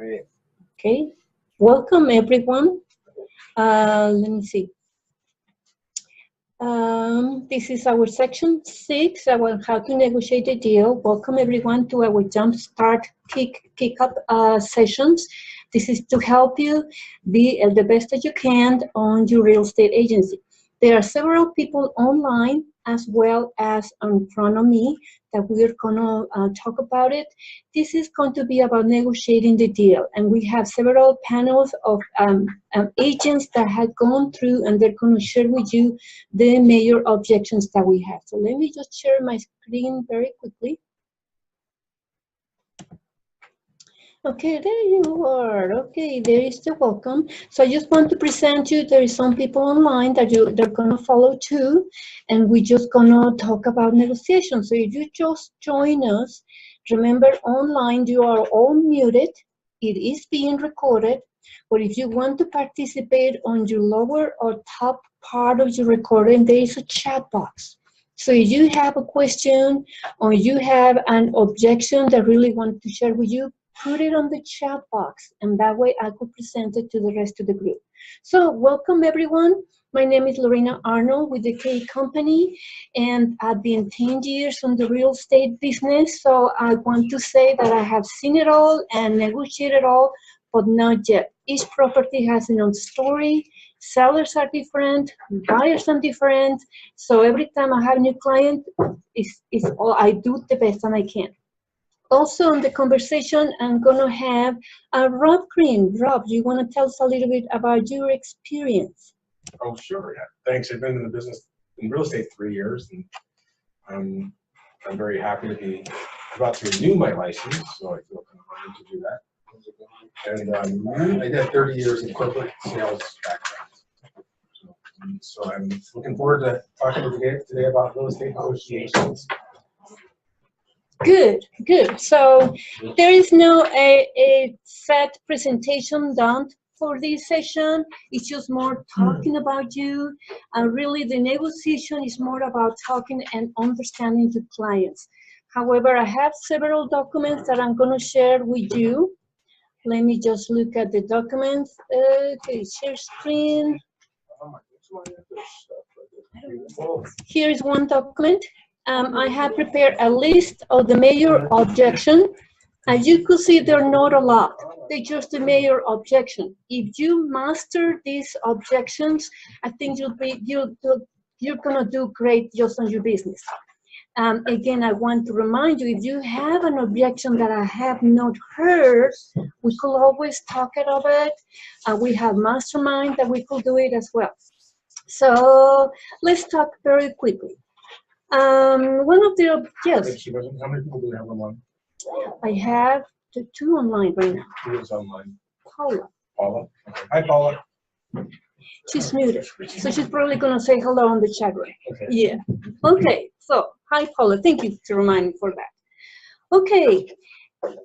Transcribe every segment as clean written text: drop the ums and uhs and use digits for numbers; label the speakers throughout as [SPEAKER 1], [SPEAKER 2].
[SPEAKER 1] Okay, welcome everyone. Let me see. This is our section 6 about how to negotiate a deal. Welcome everyone to our Jumpstart kick-up sessions. This is to help you be the best that you can on your real estate agency. There are several people online as well as in front of me that we're going to talk about it. This is going to be about negotiating the deal, and we have several panels of agents that have gone through, and they're going to share with you the major objections that we have. So let me just share my screen very quickly. Okay, there you are. Okay, there is the welcome. So I just want to present you, there is some people online that they're gonna follow too, and we're just gonna talk about negotiation. So if you just join us, remember online you are all muted. It is being recorded, but if you want to participate on your lower or top part of your recording, there is a chat box. So if you have a question or you have an objection that really want to share with you, put it on the chat box, and that way I could present it to the rest of the group. So welcome everyone. My name is Lorena Arnold with the K Company, and I've been 10 years on the real estate business. So I want to say that I have seen it all and negotiated all, but not yet. Each property has its own story. Sellers are different, buyers are different. So every time I have a new client, it's all I do the best that I can. Also in the conversation, I'm going to have Rob Green. Rob, you want to tell us a little bit about your experience?
[SPEAKER 2] Oh, sure. Yeah. Thanks. I've been in the business in real estate 3 years, and I'm very happy to be about to renew my license, so I feel kind of honored to do that. And I got 30 years in corporate sales background. So I'm looking forward to talking to you today about real estate negotiations.
[SPEAKER 1] Good, good. So there is no a set presentation done for this session. It's just more talking about you. And really the negotiation is more about talking and understanding the clients. However, I have several documents that I'm going to share with you. Let me just look at the documents. Okay, share screen. Here is one document. I have prepared a list of the major objections. As you could see, there are not a lot. They're just the major objection. If you master these objections, I think you're gonna do great just on your business. Again, I want to remind you, if you have an objection that I have not heard, we could always talk about it. We have mastermind that we could do it as well. So let's talk very quickly. One of the yes.
[SPEAKER 2] How many people do we have online?
[SPEAKER 1] I have two online right now.
[SPEAKER 2] Who is online?
[SPEAKER 1] Paula.
[SPEAKER 2] Paula. Okay. Hi, Paula.
[SPEAKER 1] She's muted, so she's probably gonna say hello on the chat room.
[SPEAKER 2] Okay.
[SPEAKER 1] Yeah. Okay. So hi, Paula. Thank you to remind me for that. Okay.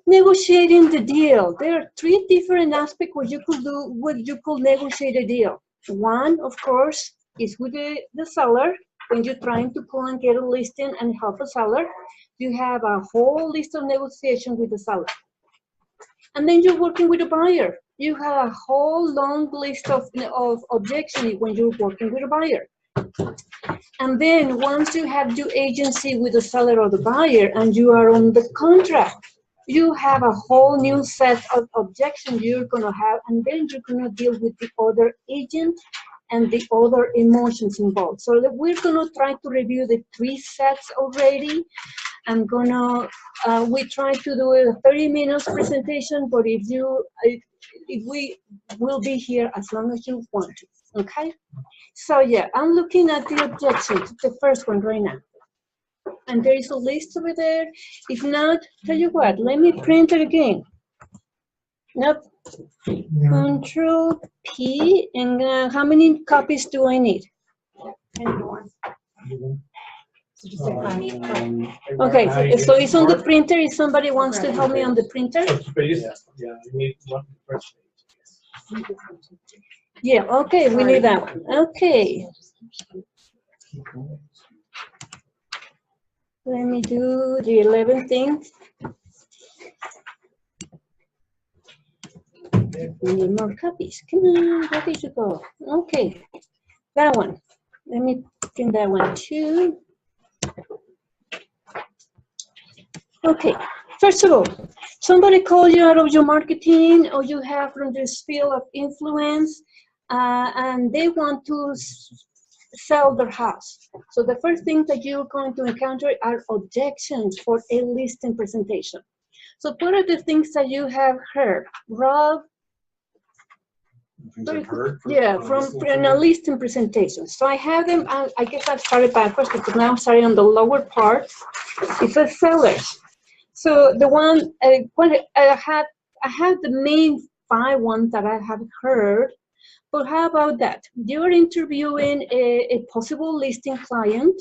[SPEAKER 1] Negotiating the deal. There are three different aspects what you could do. What you could negotiate a deal. One, of course, is with the seller. When you're trying to go and get a listing and help a seller, you have a whole list of negotiation with the seller. And then you're working with a buyer. You have a whole long list of objections when you're working with a buyer. And then once you have your agency with the seller or the buyer and you are on the contract, you have a whole new set of objections you're going to have, and then you're going to deal with the other agent and the other emotions involved. So we're going to try to review the three sets already. I'm going to, we try to do a 30 minutes presentation, but if we will be here as long as you want to, okay? So yeah, I'm looking at the objections, the first one right now. And there is a list over there. If not, tell you what, let me print it again. Nope. Control P, and how many copies do I need? Okay, so it's on the printer. If somebody wants to help me on the printer. Yeah, okay, we need that one. Okay. Let me do the 11 things. We need more copies. Come on, where did you go? Okay, that one. Let me print that one too. Okay, first of all, somebody called you out of your marketing or you have from the sphere of influence and they want to sell their house. So the first thing that you're going to encounter are objections for a listing presentation. So what are the things that you have heard? Rob?
[SPEAKER 2] Things I've heard
[SPEAKER 1] Yeah, from a listing presentation. So I have them, I guess I started backwards because now I'm starting on the lower part. It says sellers. So the one, I had the main 5 ones that I have heard, but how about that? You're interviewing a possible listing client.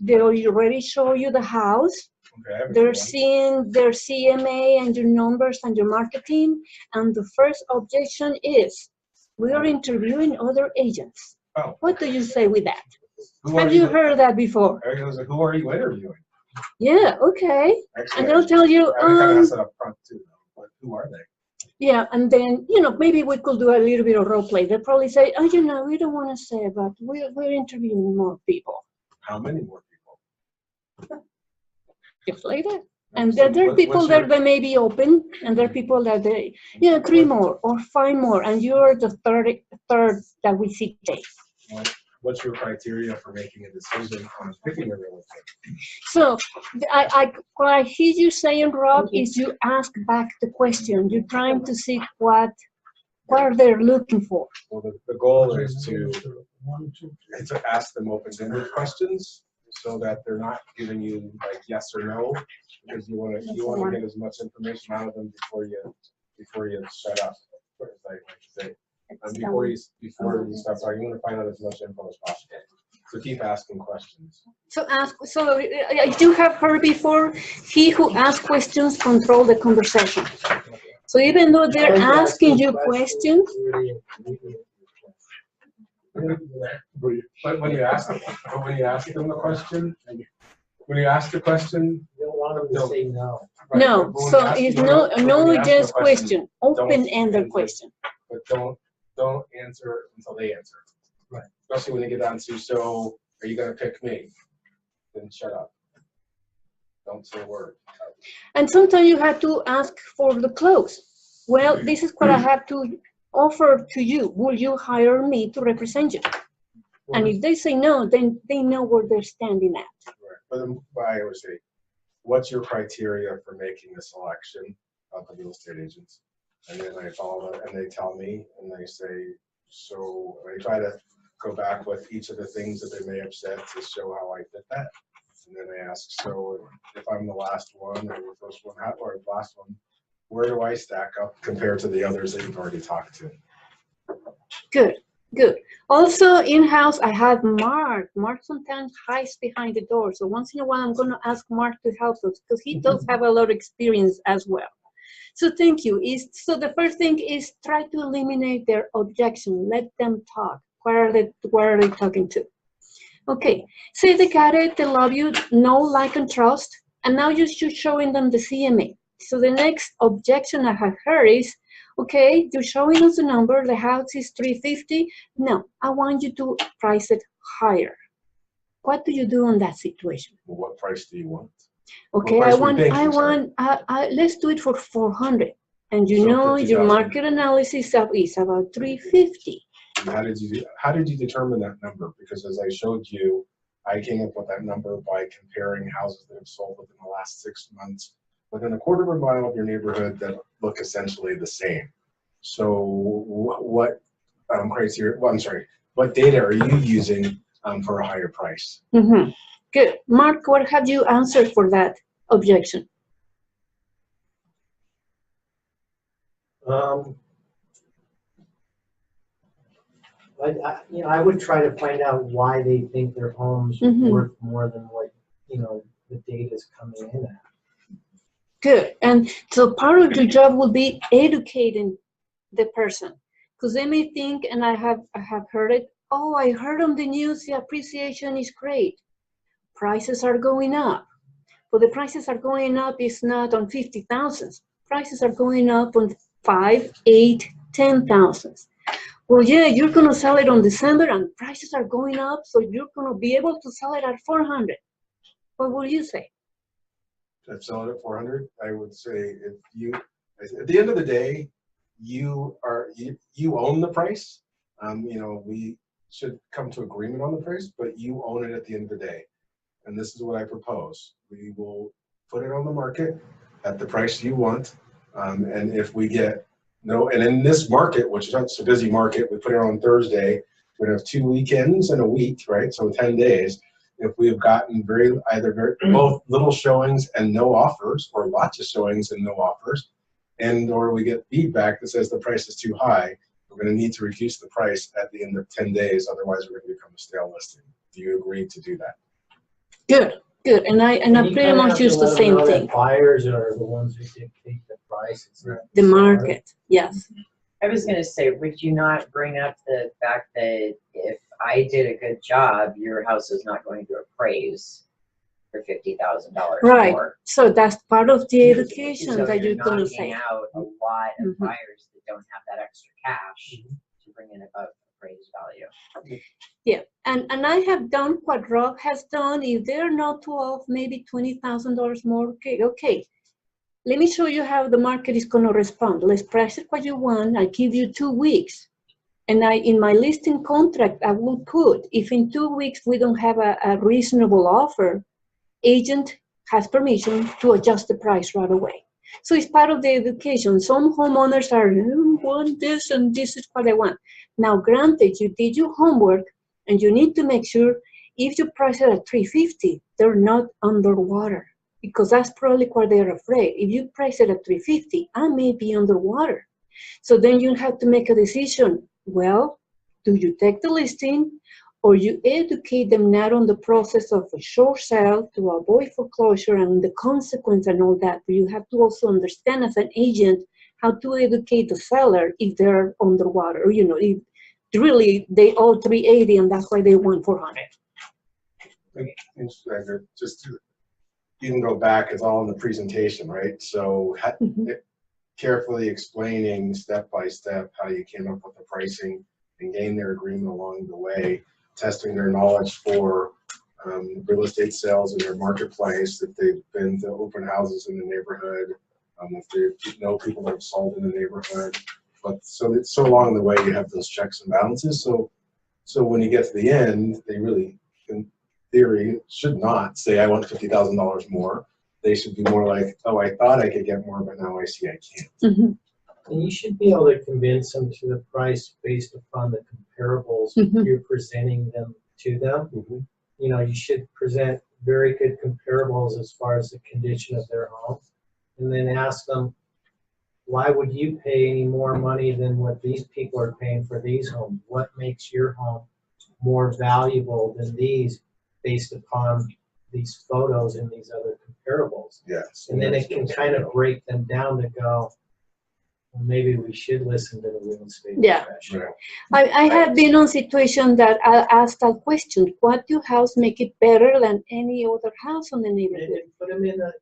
[SPEAKER 1] They already show you the house.
[SPEAKER 2] Okay,
[SPEAKER 1] they're seeing their CMA and your numbers and your marketing. And the first objection is, we are interviewing other agents.
[SPEAKER 2] Oh.
[SPEAKER 1] What do you say with that? Have you heard that before?
[SPEAKER 2] I was like, who are you interviewing?
[SPEAKER 1] Yeah, okay.
[SPEAKER 2] Actually,
[SPEAKER 1] and they'll tell you,
[SPEAKER 2] I kind of asked that up front too, though. But who are they?
[SPEAKER 1] Yeah, and then, maybe we could do a little bit of role play. They'll probably say, we don't want to say, but we're interviewing more people.
[SPEAKER 2] How many more people?
[SPEAKER 1] Just like that. And there are people that they may be open, and there are people that they, 3 more or 5 more, and you're the third that we see today.
[SPEAKER 2] What's your criteria for making a decision on picking a real estate?
[SPEAKER 1] So, what I hear you saying, Rob, is you ask back the question. You're trying to see what are they looking for.
[SPEAKER 2] Well, the goal is to ask them open-ended questions so that they're not giving you like yes or no, because you want to get as much information out of them before you shut up. As I like to say. Before you start talking, you want to find out as much info as possible. So keep asking questions.
[SPEAKER 1] So you have heard before, he who asks questions controls the conversation. So even though they're asking you questions,
[SPEAKER 2] but when you ask them the question, when you ask the question,
[SPEAKER 3] you don't want them to say no.
[SPEAKER 2] Right,
[SPEAKER 1] no. So it's no just question, open-ended question.
[SPEAKER 2] But don't answer until they answer.
[SPEAKER 3] Right.
[SPEAKER 2] Especially when they get down to, so are you going to pick me? Then shut up. Don't say a word.
[SPEAKER 1] And sometimes you have to ask for the close. Well, this is what I have to offer to you. Will you hire me to represent you? And if they say no, then they know where they're standing at.
[SPEAKER 2] Right. But I always say, what's your criteria for making the selection of the real estate agents? And then I follow it, and they tell me, and they say, so I try to go back with each of the things that they may have said to show how I did that. And then I ask, so if I'm the last one or the first one, or the last one, where do I stack up compared to the others that you've already talked to?
[SPEAKER 1] Good, good. Also in-house, I have Mark. Mark sometimes hides behind the door. So once in a while, I'm going to ask Mark to help us because he does have a lot of experience as well. So thank you. So the first thing is try to eliminate their objection. Let them talk. What are they talking to? Okay. Say they got it, they love you, know, like, and trust. And now you're showing them the CMA. So the next objection I have heard is, okay, you're showing us the number, the house is $350. No, I want you to price it higher. What do you do in that situation?
[SPEAKER 2] Well, what price do you want?
[SPEAKER 1] Okay, let's do it for 400. And you know your market analysis is about 350.
[SPEAKER 2] How did you determine that number? Because as I showed you, I came up with that number by comparing houses that have sold within the last 6 months within a quarter of a mile of your neighborhood that look essentially the same. So what criteria? Well, I'm sorry. What data are you using for a higher price?
[SPEAKER 1] Mm-hmm. Good. Mark, what have you answered for that objection?
[SPEAKER 3] I would try to find out why they think their home's worth more than what, the data's coming in at.
[SPEAKER 1] Good. And so part of your job will be educating the person, because they may think, and I have heard it, oh, I heard on the news the appreciation is great. Prices are going up. But the prices are going up is not on 50,000. Prices are going up on 5, 8, 10,000. Well, yeah, you're gonna sell it on December and prices are going up, so you're gonna be able to sell it at 400. What would you say?
[SPEAKER 2] I'd sell it at 400. I would say if you, at the end of the day, you own the price. You know, we should come to agreement on the price, but you own it at the end of the day. And this is what I propose. We will put it on the market at the price you want. And if we get no, and in this market, which is not so busy market, we put it on Thursday. We're gonna have 2 weekends and a week, right? So 10 days. If we have gotten both little showings and no offers, or lots of showings and no offers, and or we get feedback that says the price is too high, we're going to need to reduce the price at the end of 10 days. Otherwise, we're going to become a stale listing. Do you agree to do that?
[SPEAKER 1] Good, good. And I pretty much use the same thing.
[SPEAKER 3] Buyers are the ones who dictate the price. It's not
[SPEAKER 1] The market, yes.
[SPEAKER 4] I was going to say, would you not bring up the fact that if I did a good job, your house is not going to appraise for $50,000
[SPEAKER 1] Right.
[SPEAKER 4] more?
[SPEAKER 1] So that's part of the
[SPEAKER 4] So
[SPEAKER 1] education that you're going to
[SPEAKER 4] knocking
[SPEAKER 1] say.
[SPEAKER 4] out a lot of
[SPEAKER 1] Mhm.
[SPEAKER 4] buyers that don't have that extra cash to bring in above appraised value.
[SPEAKER 1] Yeah, and I have done what Rob has done. If they're not too off, maybe $20,000 more. Okay. Let me show you how the market is going to respond. Let's price it what you want. I give you 2 weeks. And in my listing contract, I will put, if in 2 weeks we don't have a reasonable offer, agent has permission to adjust the price right away. So it's part of the education. Some homeowners are, want this and this is what I want. Now, granted, you did your homework and you need to make sure if you price it at $350, they're not underwater, because that's probably what they're afraid. If you price it at $350, I may be underwater. So then you have to make a decision. Well, do you take the listing, or you educate them not on the process of a short sale to avoid foreclosure and the consequence and all that? But you have to also understand as an agent how to educate the seller if they're underwater, or, if really they owe $380 and that's why they want $400.
[SPEAKER 2] Just you can go back, it's all in the presentation, right? So carefully explaining step by step how you came up with the pricing and gain their agreement along the way, testing their knowledge for real estate sales in their marketplace, if they've been to open houses in the neighborhood, if they know people that have sold in the neighborhood. But so along the way you have those checks and balances. So when you get to the end, they really, in theory, should not say, I want $50,000 more. They should be more like, oh, I thought I could get more, but now I see I can't.
[SPEAKER 3] And you should be able to convince them to the price based upon the comparables you're presenting them to them. You should present very good comparables as far as the condition of their home, and then ask them, why would you pay any more money than what these people are paying for these homes? What makes your home more valuable than these based upon these photos and these other comparables?
[SPEAKER 2] Yes.
[SPEAKER 3] And then it can kind of break them down to go, well, maybe we should listen to the real estate professional.
[SPEAKER 1] I have been on situation that I asked that question: what your house make it better than any other house on the neighborhood?
[SPEAKER 3] And put them in the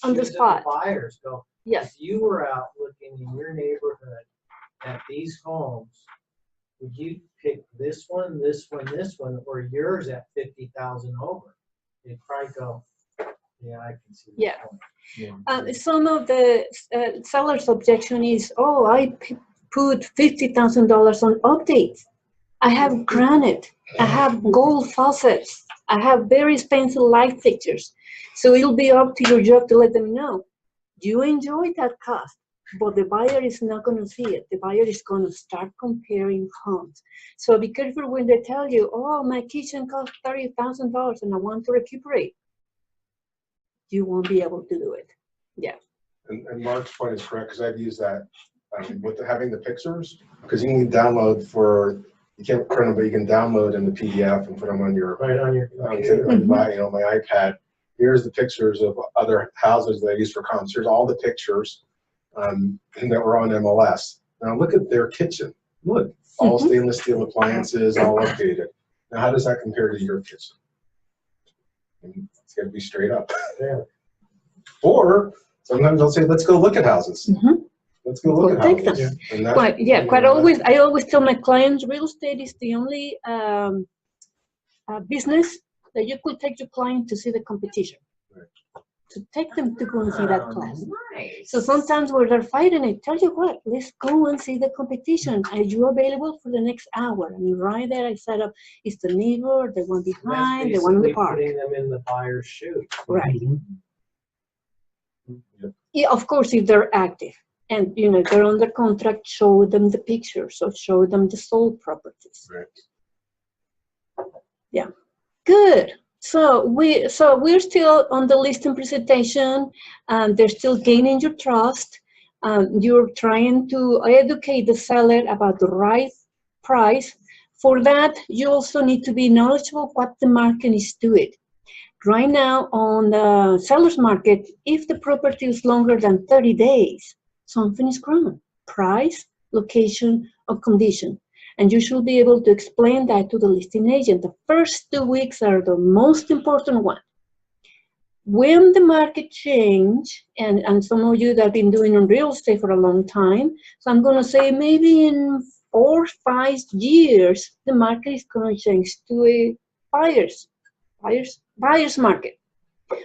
[SPEAKER 1] On the
[SPEAKER 3] shoes of
[SPEAKER 1] spot.
[SPEAKER 3] buyers. Go,
[SPEAKER 1] Yes.
[SPEAKER 3] if you were out looking in your neighborhood at these homes, would you pick this one, or yours at 50,000 over? They'd probably go, yeah, I can see that point.
[SPEAKER 1] Some of the seller's objection is, oh, I put $50,000 on updates. I have granite. I have gold faucets. I have very expensive light fixtures. So it'll be up to your job to let them know. You enjoy that cost, but the buyer is not going to see it. The buyer is going to start comparing homes. So be careful when they tell you, oh, my kitchen cost $30,000 and I want to recuperate. You won't be able to do it. Yeah.
[SPEAKER 2] And Mark's point is correct, because I've used that with having the pictures, because you can download you can't print them, but you can download in the PDF and put them on your
[SPEAKER 3] Right on your computer.
[SPEAKER 2] my iPad. Here's the pictures of other houses that I use for comps. Here's all the pictures that were on MLS. Now look at their kitchen. Look, all stainless steel appliances, all updated. Now how does that compare to your kitchen? It's got to be straight up.
[SPEAKER 3] Yeah.
[SPEAKER 2] Or sometimes I'll say, let's go look at houses. let's go look at
[SPEAKER 1] Protect them.
[SPEAKER 2] houses. And that's-
[SPEAKER 1] Quite, yeah, quite always. I always tell my clients, real estate is the only business that you could take your client to see the competition.
[SPEAKER 2] Right.
[SPEAKER 1] To take them to go and see that class.
[SPEAKER 4] Nice.
[SPEAKER 1] So sometimes where they're fighting, I tell you what, let's go and see the competition. Are you available for the next hour? And right there, I set up, is the neighbor, the one behind, the one in the park.
[SPEAKER 3] Putting them in the buyer's shoe.
[SPEAKER 1] Right.
[SPEAKER 2] Yep.
[SPEAKER 1] Yeah, of course, if they're active and they're under contract, show them the pictures or show them the sold properties.
[SPEAKER 2] Right.
[SPEAKER 1] Yeah, good. So we're still on the listing presentation, and they're still gaining your trust. You're trying to educate the seller about the right price. For that, you also need to be knowledgeable what the market is doing. Right now on the seller's market, if the property is longer than 30 days, something is wrong. Price, location, or condition. And you should be able to explain that to the listing agent. The first 2 weeks are the most important one. When the market change, and some of you that have been doing on real estate for a long time, so I'm going to say maybe in 4 or 5 years, the market is going to change to a buyer's market.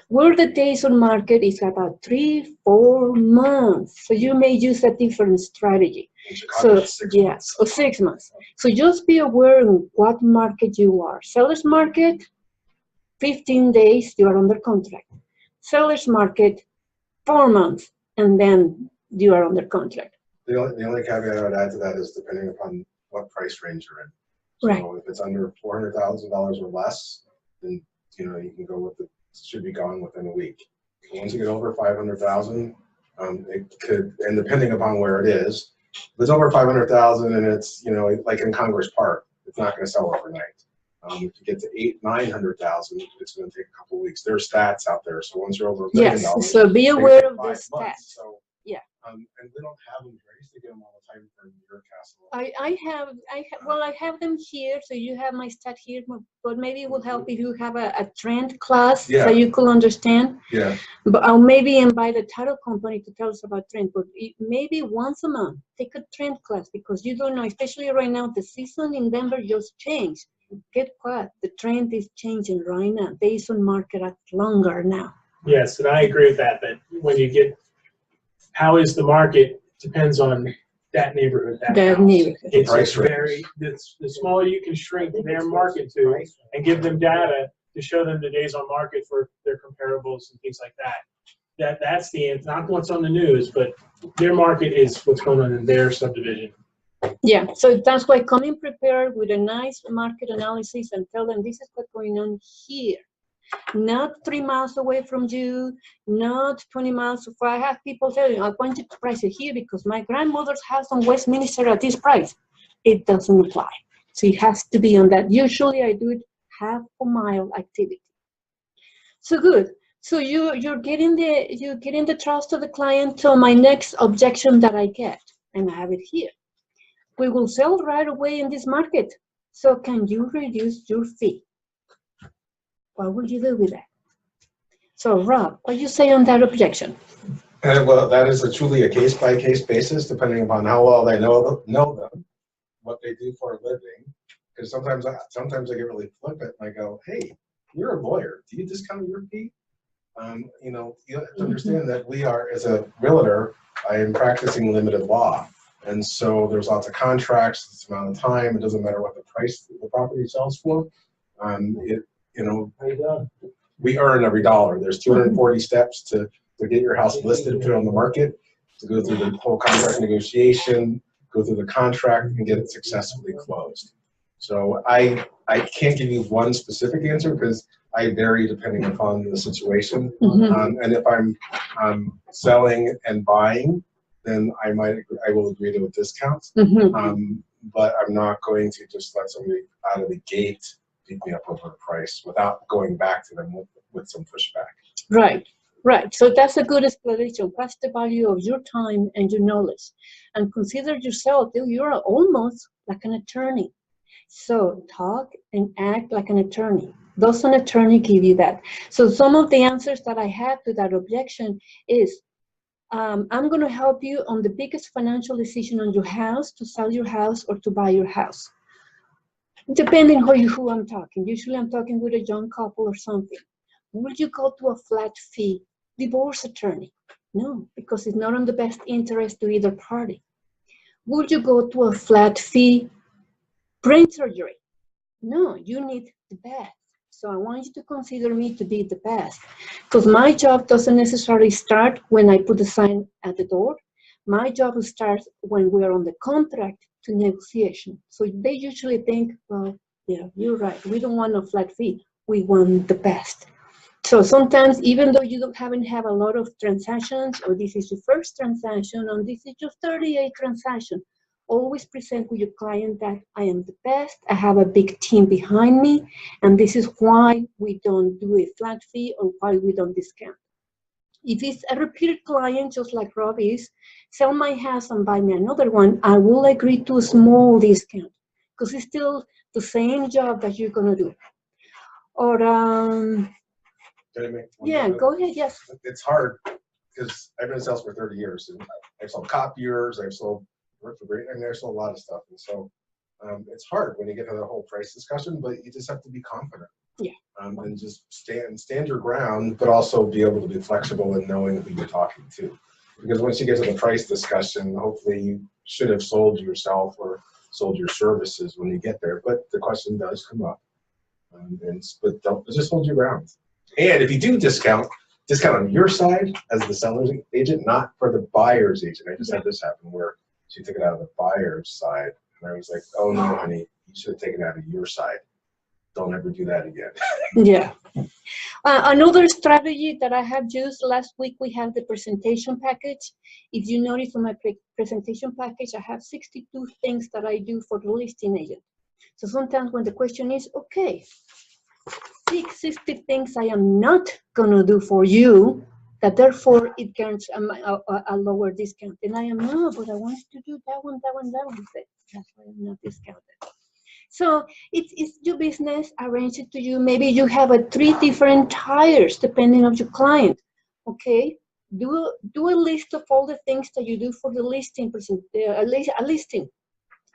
[SPEAKER 1] Where the days on market is about 3-4 months. So you may use a different strategy.
[SPEAKER 2] In Chicago, it's 6 months.
[SPEAKER 1] Or 6 months. So just be aware of what market you are. Seller's market, 15 days, you are under contract. Seller's market, 4 months, and then you are under contract.
[SPEAKER 2] The only caveat I would add to that is depending upon what price range you're in. So
[SPEAKER 1] Right.
[SPEAKER 2] if it's under $400,000 or less, then you can go with should be gone within a week. Once you get over 500,000, it could, and depending upon where it is, if it's over 500,000 and it's like in Congress Park, it's not going to sell overnight. If you get to 800,000-900,000, it's going to take a couple of weeks. There's stats out there, so once you're over $1 million,
[SPEAKER 1] Yes, so be aware of the
[SPEAKER 2] 5 months.
[SPEAKER 1] stats.
[SPEAKER 2] So,
[SPEAKER 1] Yeah.
[SPEAKER 2] And we don't have them here. I used to get them all the time from your castle.
[SPEAKER 1] I have them here, so you have my stat here, but maybe it would help if you have a trend class so you could understand.
[SPEAKER 2] Yeah.
[SPEAKER 1] But I'll maybe invite a title company to tell us about trend, but maybe once a month, take a trend class, because you don't know, especially right now, the season in Denver just changed. Get what? The trend is changing right now. Days on market are longer now.
[SPEAKER 5] Yes, and I agree with that, that when you get, how is the market depends on that neighborhood, that house.
[SPEAKER 1] Neighborhood.
[SPEAKER 5] It's
[SPEAKER 2] Price
[SPEAKER 5] very, the smaller you can shrink their market to and give them data to show them the days on market for their comparables and things like that. That's the answer, not what's on the news, but their market is what's going on in their subdivision.
[SPEAKER 1] Yeah, so that's why come in prepared with a nice market analysis and tell them this is what's going on here. Not 3 miles away from you, not 20 miles. If I have people telling, I want you to price it here because my grandmother's house on Westminster at this price. It doesn't apply. So it has to be on that. Usually I do it half a mile activity. So good. So you're getting the trust of the client. So my next objection that I get, and I have it here. We will sell right away in this market. So can you reduce your fee? What will you do with that? So Rob, what do you say on that objection?
[SPEAKER 2] Well, that is truly a case-by-case basis, depending upon how well they know them, what they do for a living. Because sometimes I get really flippant and I go, "Hey, you're a lawyer. Do you discount your fee?" You have to understand that we are, as a realtor, I am practicing limited law, and so there's lots of contracts. This amount of time. It doesn't matter what the price the property sells for. We earn every dollar. There's 240 steps to get your house listed, put it on the market, to go through the whole contract negotiation, go through the contract, and get it successfully closed. So I can't give you one specific answer because I vary depending upon the situation. And if I'm selling and buying, then I will agree to a discount. But I'm not going to just let somebody out of the gate beat me up over the price without going back to them with some pushback.
[SPEAKER 1] Right. So that's a good explanation. What's the value of your time and your knowledge? And consider yourself, you're almost like an attorney. So talk and act like an attorney. Does an attorney give you that? So some of the answers that I have to that objection is, I'm going to help you on the biggest financial decision on your house, to sell your house or to buy your house. Depending on who I'm talking. Usually I'm talking with a young couple or something. Would you go to a flat fee divorce attorney? No, because it's not in the best interest to either party. Would you go to a flat fee brain surgery? No, you need the best. So I want you to consider me to be the best, because my job doesn't necessarily start when I put the sign at the door. My job starts when we're on the contract to negotiation. So they usually think, well, yeah, you're right. We don't want a flat fee. We want the best. So sometimes, even though you haven't have a lot of transactions, or this is your first transaction, or this is your 38th transaction, always present with your client that I am the best, I have a big team behind me, and this is why we don't do a flat fee or why we don't discount. If it's a repeated client, just like Rob is, sell my house and buy me another one, I will agree to a small discount, because it's still the same job that you're gonna do. Or,
[SPEAKER 2] Can I make one
[SPEAKER 1] yeah,
[SPEAKER 2] comment?
[SPEAKER 1] go ahead, yes.
[SPEAKER 2] It's hard because I've been in sales for 30 years and I've sold copiers, I've sold worked for great, and I've sold a lot of stuff. And so it's hard when you get to the whole price discussion, but you just have to be confident.
[SPEAKER 1] Yeah.
[SPEAKER 2] And just stand your ground, but also be able to be flexible in knowing who you're talking to. Because once you get to the price discussion, hopefully you should have sold yourself or sold your services when you get there. But the question does come up. But don't just hold your ground. And if you do discount on your side as the seller's agent, not for the buyer's agent. I just had this happen where she took it out of the buyer's side, and I was like, "Oh no, honey, you should have taken it out of your side. Don't ever do that again."
[SPEAKER 1] Yeah. Another strategy that I have used last week, we have the presentation package. If you notice on my presentation package, I have 62 things that I do for the listing agent. So sometimes when the question is, okay, 60 things I am not gonna do for you, that therefore it gets a lower discount. And I am, no, but I want you to do that one. That's why I'm not discounted. So it's your business, arrange it to you. Maybe you have 3 different tires depending on your client. Okay, do a list of all the things that you do for the listing, a listing.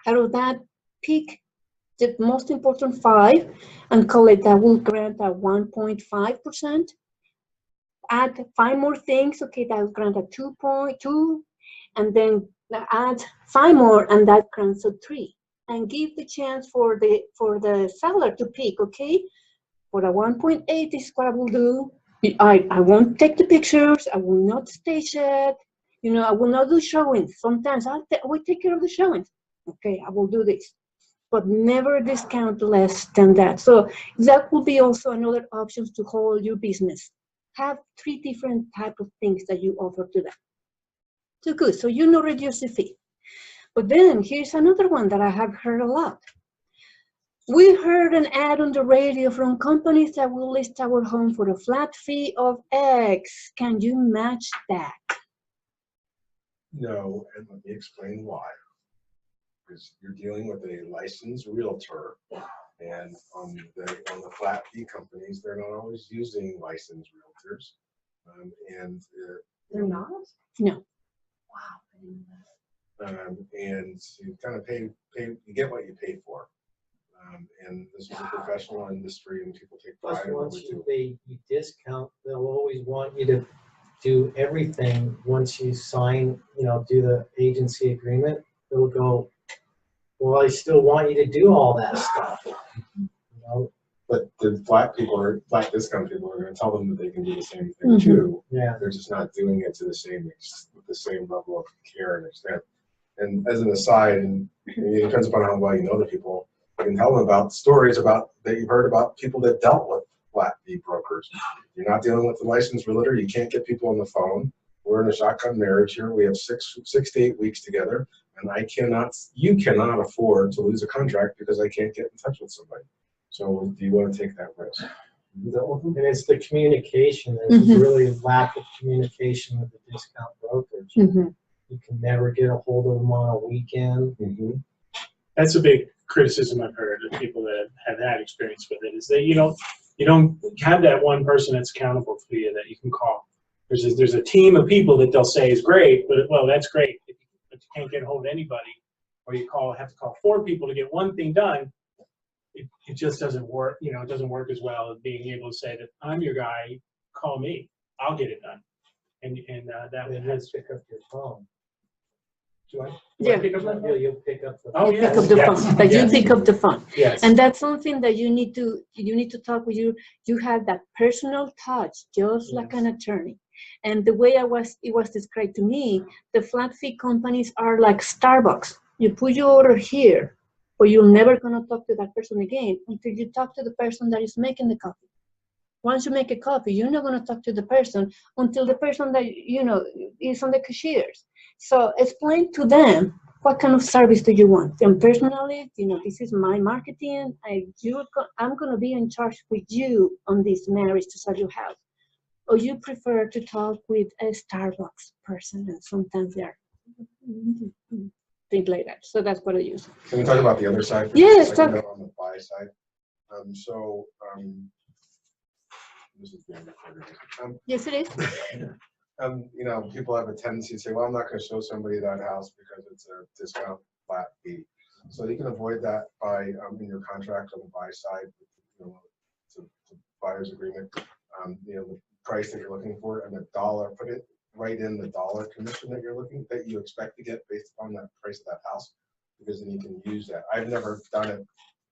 [SPEAKER 1] Out of that, pick the most important 5 and call it that will grant a 1.5%. Add 5 more things, okay, that will grant a 2.2, and then add 5 more and that grants a 3. And give the chance for the seller to pick, okay, for a 1.8, this is what I will do. I won't take the pictures, I will not stage it, you know, I will not do showings. Sometimes we take care of the showings. Okay, I will do this, but never discount less than that. So that will be also another option to hold your business. Have 3 different types of things that you offer to them. So good, so you know, reduce the fee. But then here's another one that I have heard a lot. We heard an ad on the radio from companies that will list our home for a flat fee of X. Can you match that?
[SPEAKER 2] No, and let me explain why. Because you're dealing with a licensed realtor, and on the flat fee companies, they're not always using licensed realtors.
[SPEAKER 4] They're not?
[SPEAKER 1] No.
[SPEAKER 4] Wow. I didn't know that.
[SPEAKER 2] And you kind of pay, you get what you pay for. And this is a professional industry, and people take
[SPEAKER 3] Plus,
[SPEAKER 2] pride in what
[SPEAKER 3] once
[SPEAKER 2] we do.
[SPEAKER 3] you discount, they'll always want you to do everything. Once you sign, you know, do the agency agreement, they'll go, well, I still want you to do all that stuff. You know?
[SPEAKER 2] But the flat discount people are going to tell them that they can do the same thing too.
[SPEAKER 3] Yeah.
[SPEAKER 2] They're just not doing it to the same level of care and extent. And as an aside, and it depends upon how well you know the people, you can tell them about stories that you've heard about people that dealt with flat fee brokers. You're not dealing with the licensed realtor. You can't get people on the phone. We're in a shotgun marriage here. We have 6 to 8 weeks together, and you cannot afford to lose a contract because I can't get in touch with somebody. So do you want to take that risk?
[SPEAKER 3] And it's the communication. There's really lack of communication with the discount brokers. You can never get a hold of them on a weekend.
[SPEAKER 5] That's a big criticism I've heard of people that have had experience with it, is that you don't have that one person that's accountable for you that you can call. there's a team of people that they'll say is great, but well, that's great. But you can't get a hold of anybody, or you have to call 4 people to get one thing done. It just doesn't work. You know, it doesn't work as well as being able to say that I'm your guy. Call me. I'll get it done. And that
[SPEAKER 3] Then
[SPEAKER 5] has.
[SPEAKER 3] you pick up your phone.
[SPEAKER 5] Do I
[SPEAKER 1] Yeah.
[SPEAKER 5] pick up my phone?
[SPEAKER 3] You'll pick up the.
[SPEAKER 5] Oh,
[SPEAKER 1] Pick
[SPEAKER 5] yes.
[SPEAKER 1] up the
[SPEAKER 5] Yes.
[SPEAKER 1] phone. That you
[SPEAKER 5] Yes.
[SPEAKER 1] pick up the phone.
[SPEAKER 5] Yes.
[SPEAKER 1] And that's something that you need to talk with you have that personal touch, just like an attorney. And the way it was described to me, the flat fee companies are like Starbucks. You put your order here, or you're never gonna talk to that person again until you talk to the person that is making the coffee. Once you make a coffee, you're not gonna talk to the person until the person that is on the cashiers. So explain to them what kind of service do you want? And personally, this is my marketing. I'm going to be in charge with you on this marriage to sell your house. Or you prefer to talk with a Starbucks person, and sometimes they're things like that. So that's what I use.
[SPEAKER 2] Can we talk about the other side?
[SPEAKER 1] Yes,
[SPEAKER 2] Just a second,
[SPEAKER 1] talk.
[SPEAKER 2] though, on the buy side. This is being recorded.
[SPEAKER 1] Yes, it is.
[SPEAKER 2] People have a tendency to say, well, I'm not going to show somebody that house because it's a discount flat fee. So you can avoid that by in your contract on the buy side, to buyer's agreement, the price that you're looking for and the dollar, put it right in the dollar commission that you expect to get based upon that price of that house, because then you can use that. I've never done it.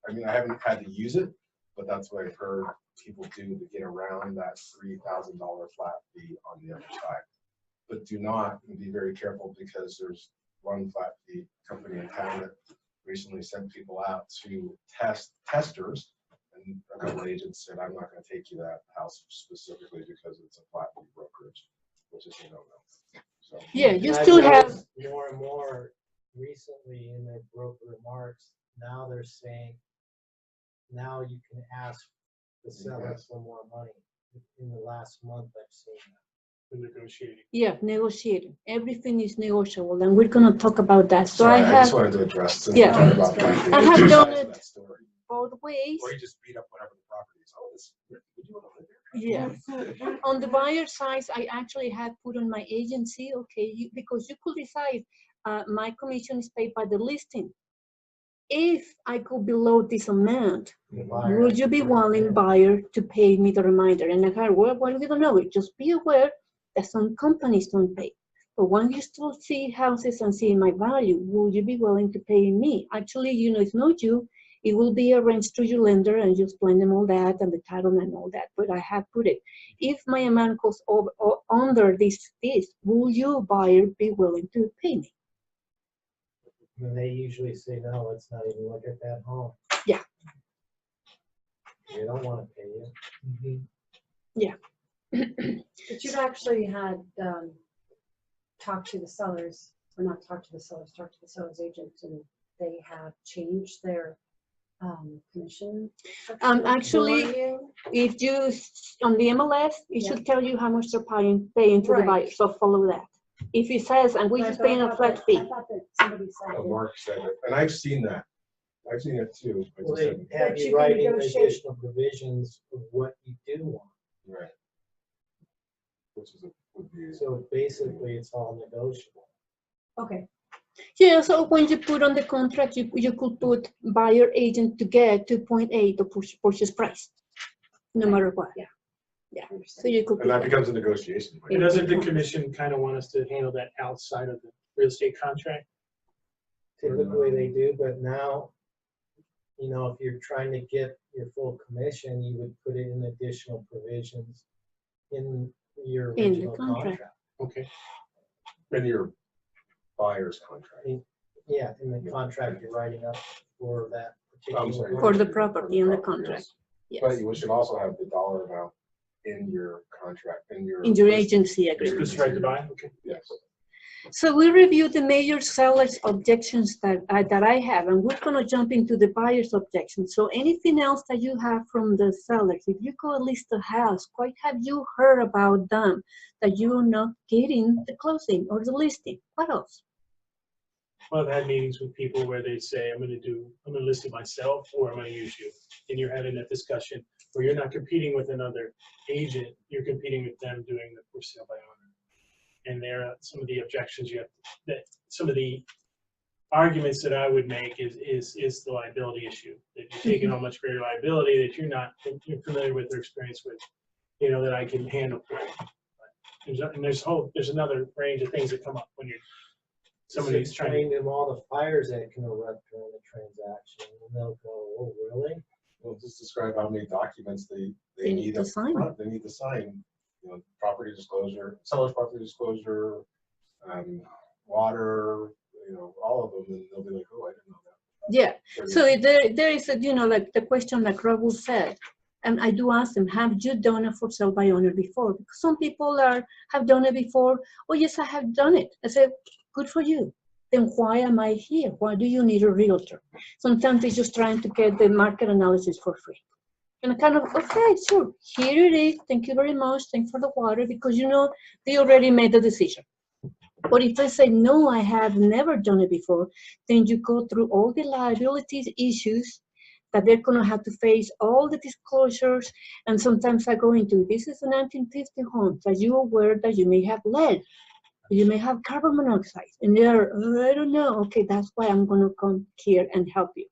[SPEAKER 2] I mean, I haven't had to use it, but that's what I've heard people do to get around that $3,000 flat fee on the other side. But do not, and be very careful, because there's one flat fee company in town that recently sent people out to testers, and a couple agents said, I'm not going to take you to that house specifically because it's a flat fee brokerage, which is a no-no. So,
[SPEAKER 1] Yeah, you
[SPEAKER 3] I've
[SPEAKER 1] still have.
[SPEAKER 3] noticed more and more recently in their broker remarks. Now they're saying, now you can ask the seller for more money. In the last month, I've seen that.
[SPEAKER 5] Negotiating.
[SPEAKER 1] Yeah, negotiating. Everything is negotiable, and we're going to talk about that. So
[SPEAKER 2] sorry,
[SPEAKER 1] I
[SPEAKER 2] I
[SPEAKER 1] have
[SPEAKER 2] just wanted to address since
[SPEAKER 1] Yeah.
[SPEAKER 2] we talked about flat fee,
[SPEAKER 1] I have
[SPEAKER 2] two
[SPEAKER 1] done
[SPEAKER 2] sides of
[SPEAKER 1] it.
[SPEAKER 2] that story.
[SPEAKER 1] both ways.
[SPEAKER 2] Or you just beat up whatever the property is. Oh, this, would you want to live there?
[SPEAKER 1] Yeah. On the buyer side, I actually had put on my agency, okay, because you could decide my commission is paid by the listing. If I go below this amount, would you be willing, buyer, to pay me the remainder? And I heard, well, we don't know it. Just be aware that some companies don't pay. But when you still see houses and see my value, will you be willing to pay me? Actually, it's not you. It will be arranged to your lender, and you explain them all that and the title and all that. But I have put it. If my amount goes over or under this, will you, buyer, be willing to pay me?
[SPEAKER 3] And they usually say, no, let's not even look at that home.
[SPEAKER 1] Yeah.
[SPEAKER 3] They don't want to pay you.
[SPEAKER 6] But you've actually had talked to the sellers, or not talked to the sellers, talked to the sellers agent, and they have changed their commission structure
[SPEAKER 1] Actually,
[SPEAKER 6] for you?
[SPEAKER 1] if you, on the MLS, it
[SPEAKER 6] Yeah.
[SPEAKER 1] should tell you how much they're paying to the
[SPEAKER 6] Right.
[SPEAKER 1] buyer, so follow that. If it says, and we're
[SPEAKER 6] But
[SPEAKER 1] just
[SPEAKER 6] I
[SPEAKER 1] paying a
[SPEAKER 6] thought
[SPEAKER 1] flat
[SPEAKER 6] that-
[SPEAKER 1] fee.
[SPEAKER 6] I thought that somebody said that.
[SPEAKER 2] Mark said it, and I've seen that. I've seen it too. I
[SPEAKER 3] Well,
[SPEAKER 2] just
[SPEAKER 3] they
[SPEAKER 2] haven't-
[SPEAKER 3] have
[SPEAKER 6] But
[SPEAKER 3] you
[SPEAKER 6] you can
[SPEAKER 3] write in
[SPEAKER 6] negotiate.
[SPEAKER 3] additional provisions of what you do want.
[SPEAKER 2] Right. Which is would be.
[SPEAKER 3] So basically, it's all negotiable.
[SPEAKER 6] Okay,
[SPEAKER 1] Yeah, so when you put on the contract, you could put buyer agent to get 2.8 the purchase price, no matter what.
[SPEAKER 6] Yeah.
[SPEAKER 1] Yeah,
[SPEAKER 6] I understand.
[SPEAKER 1] so you could.
[SPEAKER 2] And
[SPEAKER 1] put
[SPEAKER 2] that
[SPEAKER 1] that.
[SPEAKER 2] becomes a negotiation.
[SPEAKER 5] And doesn't the commission kind of want us to handle that outside of the real estate contract?
[SPEAKER 3] Typically, they do, but now, if you're trying to get your full commission, you would put it in additional provisions in your
[SPEAKER 1] In the
[SPEAKER 3] original
[SPEAKER 1] contract.
[SPEAKER 3] contract.
[SPEAKER 5] Okay.
[SPEAKER 2] In your buyer's contract.
[SPEAKER 3] Yeah, in the contract you're writing up for that
[SPEAKER 2] I'm sorry.
[SPEAKER 3] particular.
[SPEAKER 1] For the property in the contract.
[SPEAKER 2] yes.
[SPEAKER 1] Yes.
[SPEAKER 2] But you should also have the dollar amount in your contract, in your
[SPEAKER 1] agency agreement.
[SPEAKER 5] Just right to buy? Okay.
[SPEAKER 2] Yes.
[SPEAKER 1] So we reviewed the major sellers' objections that I have, and we're gonna jump into the buyer's objections. So anything else that you have from the sellers, if you go list a house, quite have you heard about them that you're not getting the closing or the listing? What else?
[SPEAKER 5] Well, I've had meetings with people where they say, I'm gonna list it myself, or I'm gonna use you. And you're having a discussion where you're not competing with another agent, you're competing with them doing the for sale by owner. And there are some of the objections you have, that some of the arguments that I would make is the liability issue. That you're taking on much greater liability that you're familiar with or experienced with, that I can handle for you. There's another range of things that come up when you're somebody's trying
[SPEAKER 3] Explain them all the fires that can erupt during the transaction, and they'll go, oh, really?
[SPEAKER 2] Well, just describe how many documents they
[SPEAKER 1] They need
[SPEAKER 2] need
[SPEAKER 1] to
[SPEAKER 2] up
[SPEAKER 1] sign.
[SPEAKER 2] front. They need to sign, property disclosure, seller's property disclosure, water, all of them, and they'll be like, oh, I didn't know that.
[SPEAKER 1] Yeah. So there is a, like the question like Raul said, and I do ask them, have you done a for sale by owner before? Because some people have done it before. Oh yes, I have done it. I said, good for you. Then why am I here? Why do you need a realtor? Sometimes they're just trying to get the market analysis for free. And I kind of, okay, sure, here it is. Thank you very much. Thanks for the water, because they already made the decision. But if they say, no, I have never done it before, then you go through all the liabilities issues that they're going to have to face, all the disclosures. And sometimes I go into, this is a 1950 home. Are you aware that you may have lead? You may have carbon monoxide. And they're, I don't know. Okay, that's why I'm going to come here and help you.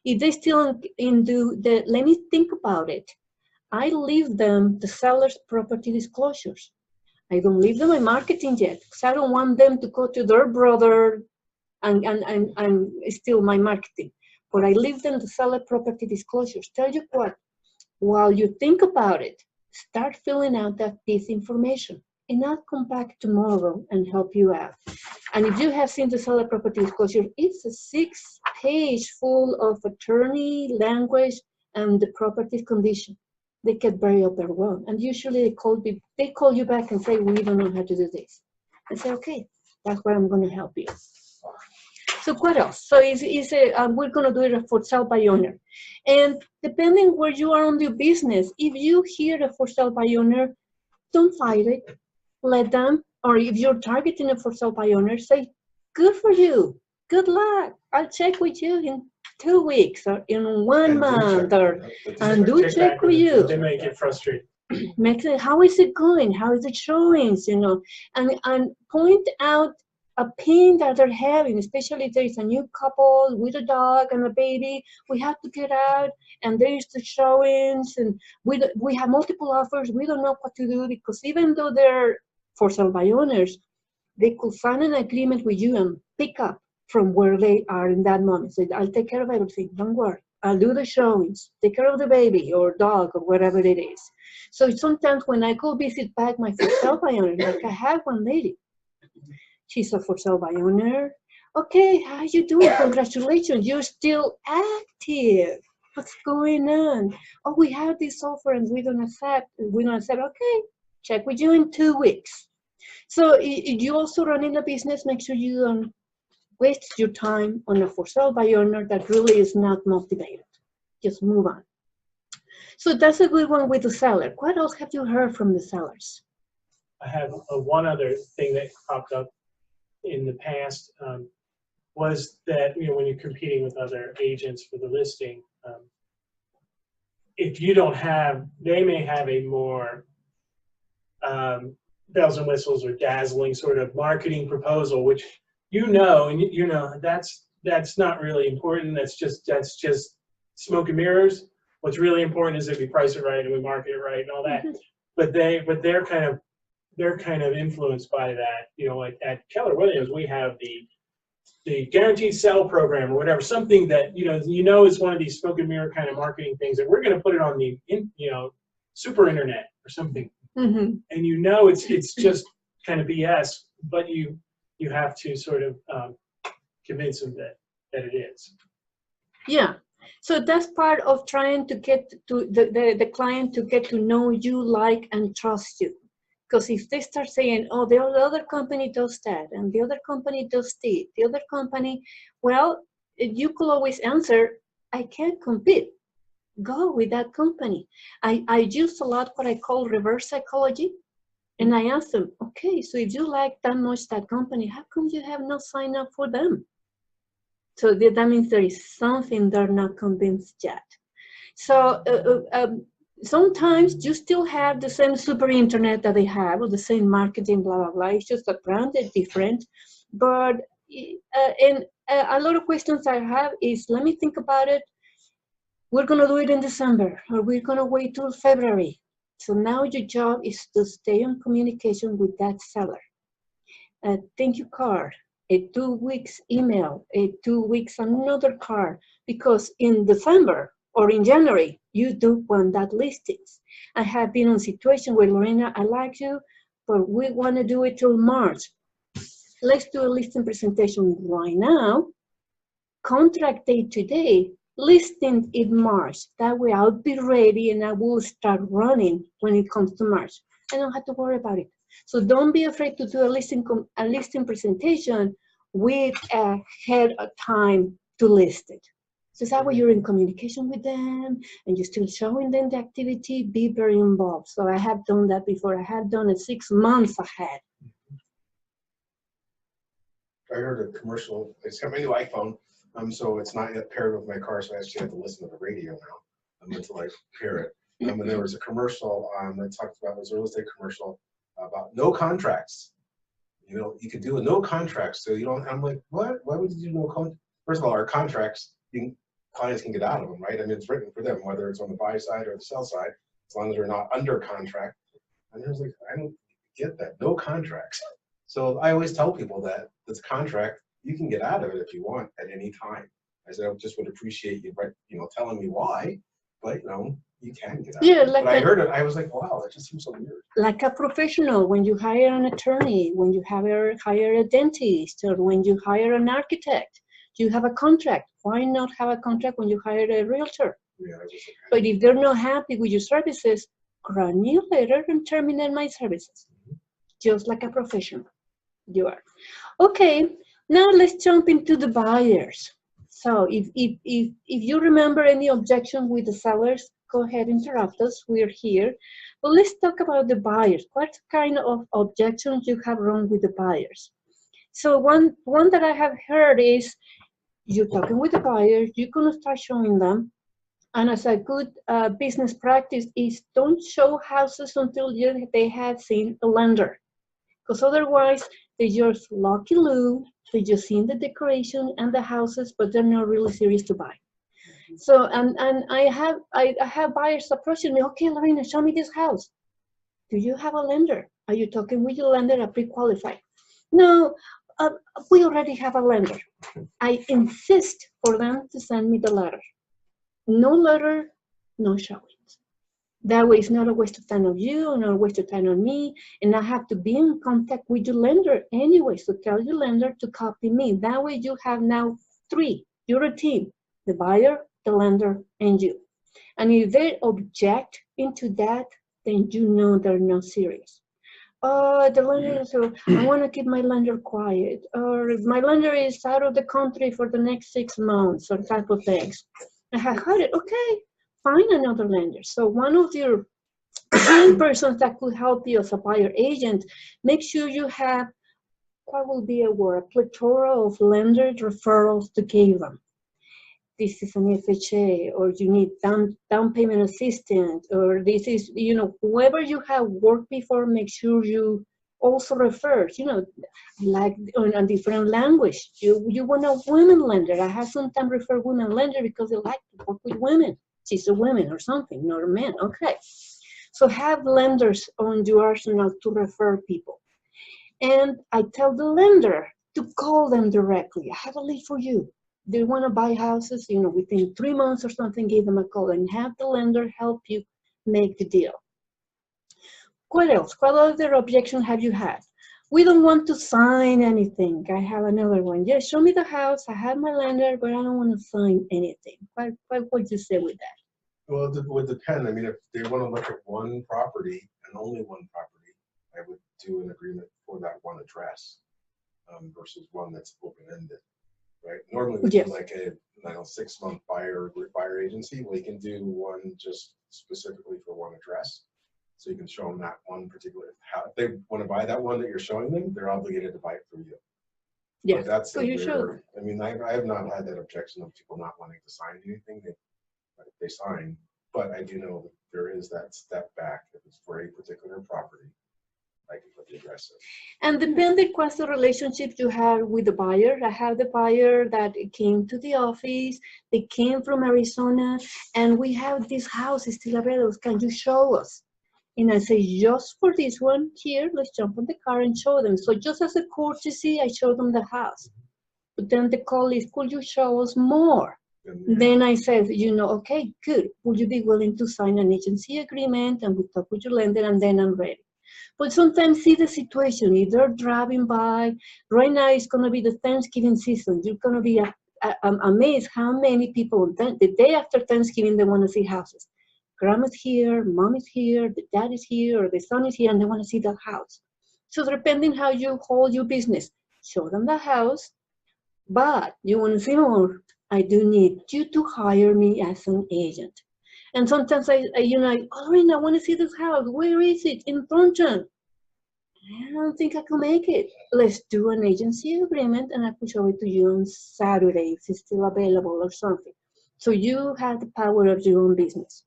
[SPEAKER 1] If they still do let me think about it. I leave them the seller's property disclosures. I don't leave them my marketing yet, because I don't want them to go to their brother and steal my marketing. But I leave them the seller property disclosures. Tell you what, while you think about it, start filling out this information. And I'll come back tomorrow and help you out. And if you have seen the seller property disclosure, it's a 6-page full of attorney language and the property condition. They get very overwhelmed. And usually they call you back and say, we don't know how to do this. I say, okay, that's where I'm going to help you. So what else? So we're going to do it for sale by owner. And depending where you are on your business, if you hear a for sale by owner, don't fight it. Let them, or if you're targeting a for sale by owner, say, good for you, good luck. I'll check with you in 2 weeks or in 1 month, and do check with you.
[SPEAKER 5] They may get frustrated.
[SPEAKER 1] How is it going? How is it showing? And point out a pain that they're having, especially if there is a new couple with a dog and a baby. We have to get out, and there is the showings, and we have multiple offers. We don't know what to do, because even though they're for sale by owners, they could sign an agreement with you and pick up from where they are in that moment. Say, I'll take care of everything. Don't worry. I'll do the showings. Take care of the baby or dog or whatever it is. So sometimes when I go visit back my for sale by owner, like I have one lady, she's a for sale by owner. Okay, how you doing? Congratulations, you're still active. What's going on? Oh, we have this offer and we don't accept. Okay, check with you in 2 weeks. So if you also running a business, make sure you don't waste your time on a for sale by owner that really is not motivated. Just move on. So that's a good one with the seller. What else have you heard from the sellers?
[SPEAKER 5] I have one other thing that popped up in the past, was that when you're competing with other agents for the listing, if you don't have, they may have a more bells and whistles or dazzling sort of marketing proposal, which and that's not really important. That's just smoke and mirrors. What's really important is that we price it right and we market it right and all that. But they're kind of influenced by that. Like at Keller Williams, we have the guaranteed sell program or whatever, something that is one of these smoke and mirror kind of marketing things that we're going to put it on the super internet or something.
[SPEAKER 1] Mm-hmm.
[SPEAKER 5] And it's just kind of BS, but you have to sort of convince them that it is.
[SPEAKER 1] Yeah. So that's part of trying to get to the client to get to know you, like, and trust you. Because if they start saying, oh, the other company does that, and the other company does this, the other company, well, you could always answer, I can't compete. Go with that company. I use a lot what I call reverse psychology. And I ask them, okay, so if you like that much that company, how come you have not signed up for them? So that means there is something they're not convinced yet. So sometimes you still have the same super internet that they have, or the same marketing, blah, blah, blah. It's just a brand is different. But a lot of questions I have is, let me think about it. We're going to do it in December, or we're going to wait till February. So now your job is to stay in communication with that seller. A thank you card, a 2 weeks email, a 2 weeks another card, because in December or in January, you do want that listings. I have been in a situation where, Lorena, I like you, but we want to do it till March. Let's do a listing presentation right now, contract date today, listing in March. That way I'll be ready and I will start running when it comes to March. I don't have to worry about it. So don't be afraid to do a listing presentation with ahead of time to list it. So that way you're in communication with them and you're still showing them the activity, be very involved. So I have done that before. I have done it 6 months ahead.
[SPEAKER 2] I heard a commercial. It's got my new iPhone, so it's not yet paired with my car, so I actually have to listen to the radio now until I pair it. And there was a commercial that talked about, it was a real estate commercial about no contracts. You know, you could do a no contracts, so you don't. I'm like, what? Why would you do no contracts? First of all, our contracts, clients can get out of them, right? I mean, it's written for them, whether it's on the buy side or the sell side, as long as they're not under contract. And I was like, I don't get that. No contracts. So I always tell people that this contract, you can get out of it if you want at any time. I said, I just would appreciate you, telling me why, but you can get out
[SPEAKER 1] Yeah,
[SPEAKER 2] of it.
[SPEAKER 1] like
[SPEAKER 2] But I heard it, I was like, wow, that just seems so weird.
[SPEAKER 1] Like a professional, when you hire an attorney, when you hire a dentist, or when you hire an architect, you have a contract. Why not have a contract when you hire a realtor?
[SPEAKER 2] Yeah,
[SPEAKER 1] but if they're not happy with your services, write me a letter and terminate my services. Just like a professional you are. Okay, now let's jump into the buyers. So if you remember any objection with the sellers, go ahead, interrupt us. We're here. But let's talk about the buyers. What kind of objections you have wrong with the buyers? So one that I have heard is, you're talking with the buyers, you're gonna start showing them, and as a good business practice is, don't show houses until they have seen a lender. Because otherwise, they just lucky Lou, they just seen the decoration and the houses, but they're not really serious to buy. So, and I have buyers approaching me, okay, Lorena, show me this house. Do you have a lender? Are you talking with your lender, a pre-qualified? No, we already have a lender. I insist for them to send me the letter. No letter, no showings. That way it's not a waste of time of you, not a waste of time on me, and I have to be in contact with your lender anyway. So tell your lender to copy me. That way you have now 3. You're a team, the buyer, the lender, and you. And if they object into that, then you know they're not serious. The lender is, I want to keep my lender quiet, or my lender is out of the country for the next 6 months, or type of things. I have heard it, okay, find another lender. So one of your team persons that could help you as a buyer agent, make sure you have, what will be a word, a plethora of lender referrals to give them. This is an FHA, or you need down payment assistance, or this is, whoever you have worked before, make sure you also refer, like in a different language. You want a women lender. I have sometimes referred women lender because they like to work with women. She's a woman or something, not a man. Okay. So have lenders on your arsenal to refer people. And I tell the lender to call them directly. I have a lead for you. They want to buy houses, within 3 months or something, give them a call and have the lender help you make the deal. What else? What other objection have you had? We don't want to sign anything. I have another one. Yes, show me the house. I have my lender, but I don't want to sign anything. What would you say with that?
[SPEAKER 2] Well, it would depend. I mean, if they want to look at one property and only one property, I would do an agreement for that one address versus one that's open-ended, right? Normally, we do like a 6-month buyer agency. We can do one just specifically for one address. So you can show them that one particular, if they want to buy that one that you're showing them, they're obligated to buy it from you.
[SPEAKER 1] Yeah.
[SPEAKER 2] But that's
[SPEAKER 1] So
[SPEAKER 2] a
[SPEAKER 1] you should.
[SPEAKER 2] rare, I mean, I have not had that objection of people not wanting to sign anything, they sign, but I do know that there is that step back, if it's for a particular property, I can put the address in.
[SPEAKER 1] And depending what's the relationship you have with the buyer. I have the buyer that came to the office, they came from Arizona, and we have this house is still available. Can you show us? And I say, just for this one here, let's jump on the car and show them. So just as a courtesy, I show them the house. But then the call is, could you show us more?
[SPEAKER 2] And
[SPEAKER 1] Then I said, okay, good. Would you be willing to sign an agency agreement? And we talk with your lender, and then I'm ready. But sometimes see the situation. If they're driving by, right now it's going to be the Thanksgiving season. You're going to be amazed how many people, the day after Thanksgiving, they want to see houses. Grandma's here, mom is here, the dad is here, or the son is here, and they want to see the house. So depending how you hold your business, show them the house, but you want to see more, I do need you to hire me as an agent. And sometimes I Lorraine, I want to see this house. Where is it? In Thornton. I don't think I can make it. Let's do an agency agreement and I will show it to you on Saturday if it's still available or something. So you have the power of your own business.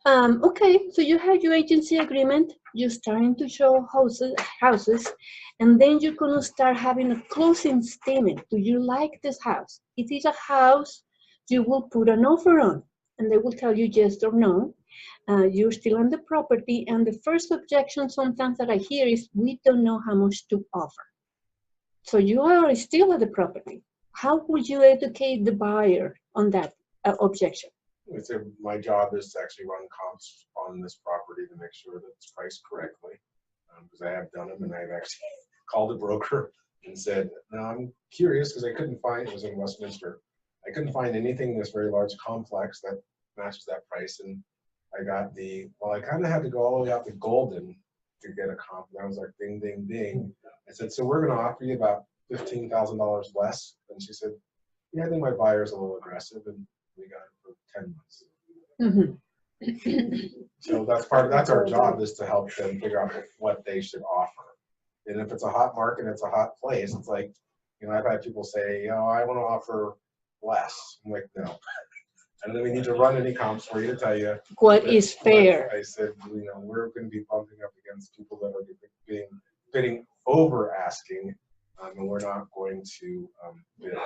[SPEAKER 1] Okay, so you have your agency agreement, you're starting to show houses, and then you're gonna start having a closing statement. Do you like this house? If it's a house, you will put an offer on, and they will tell you yes or no. You're still on the property, and the first objection sometimes that I hear is, we don't know how much to offer. So you are still at the property. How would you educate the buyer on that objection?
[SPEAKER 2] I say my job is to actually run comps on this property to make sure that it's priced correctly. Because I have done them, and I've actually called a broker and said, no, I'm curious because I couldn't find, it was in Westminster, I couldn't find anything in this very large complex that matches that price. And I got I kind of had to go all the way out to Golden to get a comp. And I was like, ding, ding, ding. I said, so we're going to offer you about $15,000 less. And she said, yeah, I think my buyer's a little aggressive. And we got it for 10 months.
[SPEAKER 1] Mm-hmm.
[SPEAKER 2] So that's our job, is to help them figure out what they should offer. And if it's a hot market, it's a hot place. It's like, I've had people say, I want to offer less. I'm like, no. And then we need to run any comps for you to tell you
[SPEAKER 1] what is fair.
[SPEAKER 2] I said, we're going to be bumping up against people that are bidding over asking, and we're not going to bid.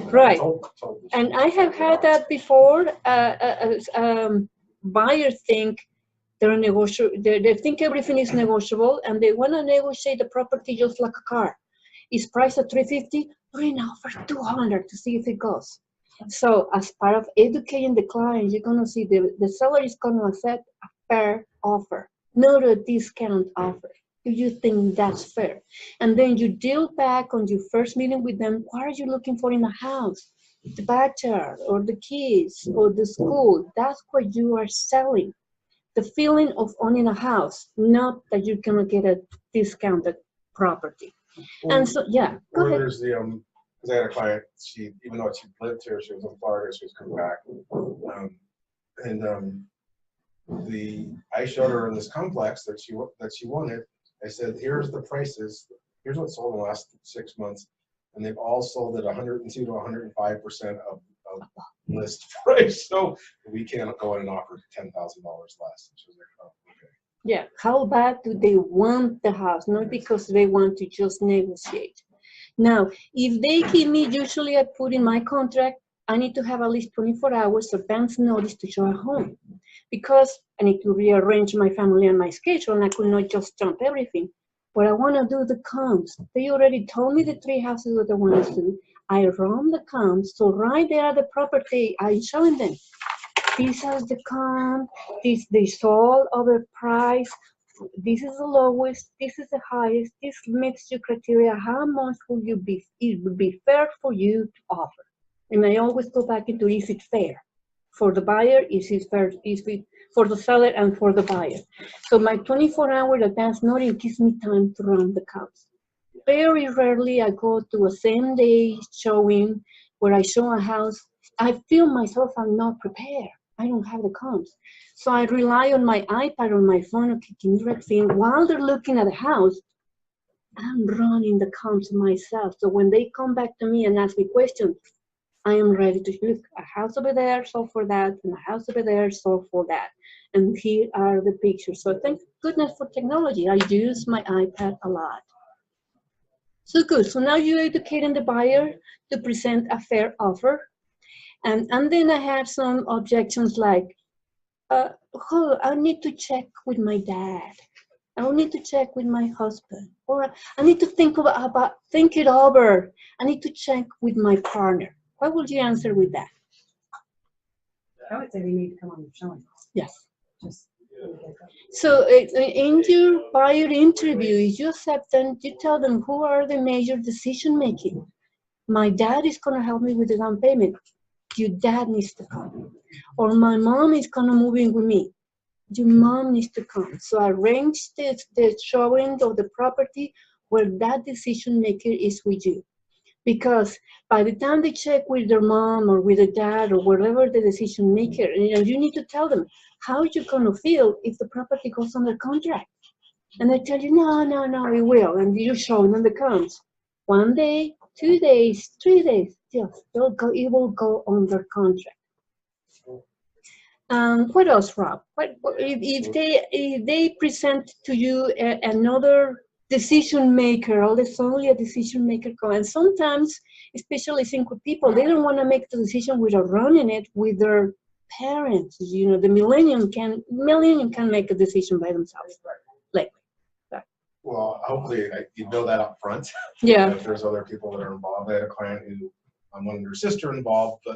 [SPEAKER 1] Right. And I have had that before. Buyers think they're negotiable. They think everything is negotiable, and they want to negotiate the property just like a car. It's priced at $350. Bring now for $200 to see if it goes. So as part of educating the client, you're going to see the seller is going to accept a fair offer, not a discount offer. Do you think that's fair? And then you deal back on your first meeting with them. What are you looking for in a house? The backyard or the kids or the school. That's what you are selling. The feeling of owning a house, not that you're going to get a discounted property. And so, yeah, go ahead.
[SPEAKER 2] There's because I had a client, even though she lived here, she was in Florida, she was coming back. I showed her in this complex that she wanted. I said, here's the prices, here's what sold in the last 6 months, and they've all sold at 102 to 105% of list price. So we can't go in and offer $10,000 less. And she was like, oh, okay.
[SPEAKER 1] Yeah, how bad do they want the house? Not because they want to just negotiate. Now, if they give me, usually I put in my contract, I need to have at least 24 hours advance notice to show a home, because I need to rearrange my family and my schedule, and I could not just jump everything. But I want to do the comps. They already told me the 3 houses that I want to do. I run the comps, so right there at the property, I'm showing them. This is the comp, they sold overpriced, this is the lowest, this is the highest, this meets your criteria, how much will you be, it would be fair for you to offer. And I always go back into, is it fair? For the buyer, is it fair, is it for the seller and for the buyer? So my 24-hour advance notice gives me time to run the comps. Very rarely I go to a same day showing where I show a house. I feel myself I'm not prepared. I don't have the comps. So I rely on my iPad or my phone, okay, can you read thing while they're looking at the house. I'm running the counts myself. So when they come back to me and ask me questions, I am ready to look. A house over there, sold for that, and a house over there, sold for that. And here are the pictures. So thank goodness for technology. I use my iPad a lot. So good. So now you're educating the buyer to present a fair offer. And then I have some objections like, oh, I need to check with my dad. I will need to check with my husband. Or I need to think it over. I need to check with my partner. What would you answer with that?
[SPEAKER 6] I would say they need to come on the showing.
[SPEAKER 1] Yes.
[SPEAKER 6] Just.
[SPEAKER 1] So in your buyer interview, you accept them, you tell them who are the major decision making. My dad is going to help me with the down payment. Your dad needs to come. Or my mom is going to move in with me. Your mom needs to come. So arrange the showing of the property where that decision maker is with you. Because by the time they check with their mom or with the dad or whatever the decision maker, you need to tell them how you're going to feel if the property goes under contract. And they tell you, no, it will. And you show them the counts. 1 day, 2 days, 3 days, yes, it will go under contract. What else, Rob? If they present to you another decision maker, or there's only a decision maker, and sometimes, especially single people, they don't want to make the decision without running it with their parents. The millennium can make a decision by themselves.
[SPEAKER 2] Well, hopefully you know that up front.
[SPEAKER 1] Yeah.
[SPEAKER 2] If there's other people that are involved. I had a client who wanted her sister involved,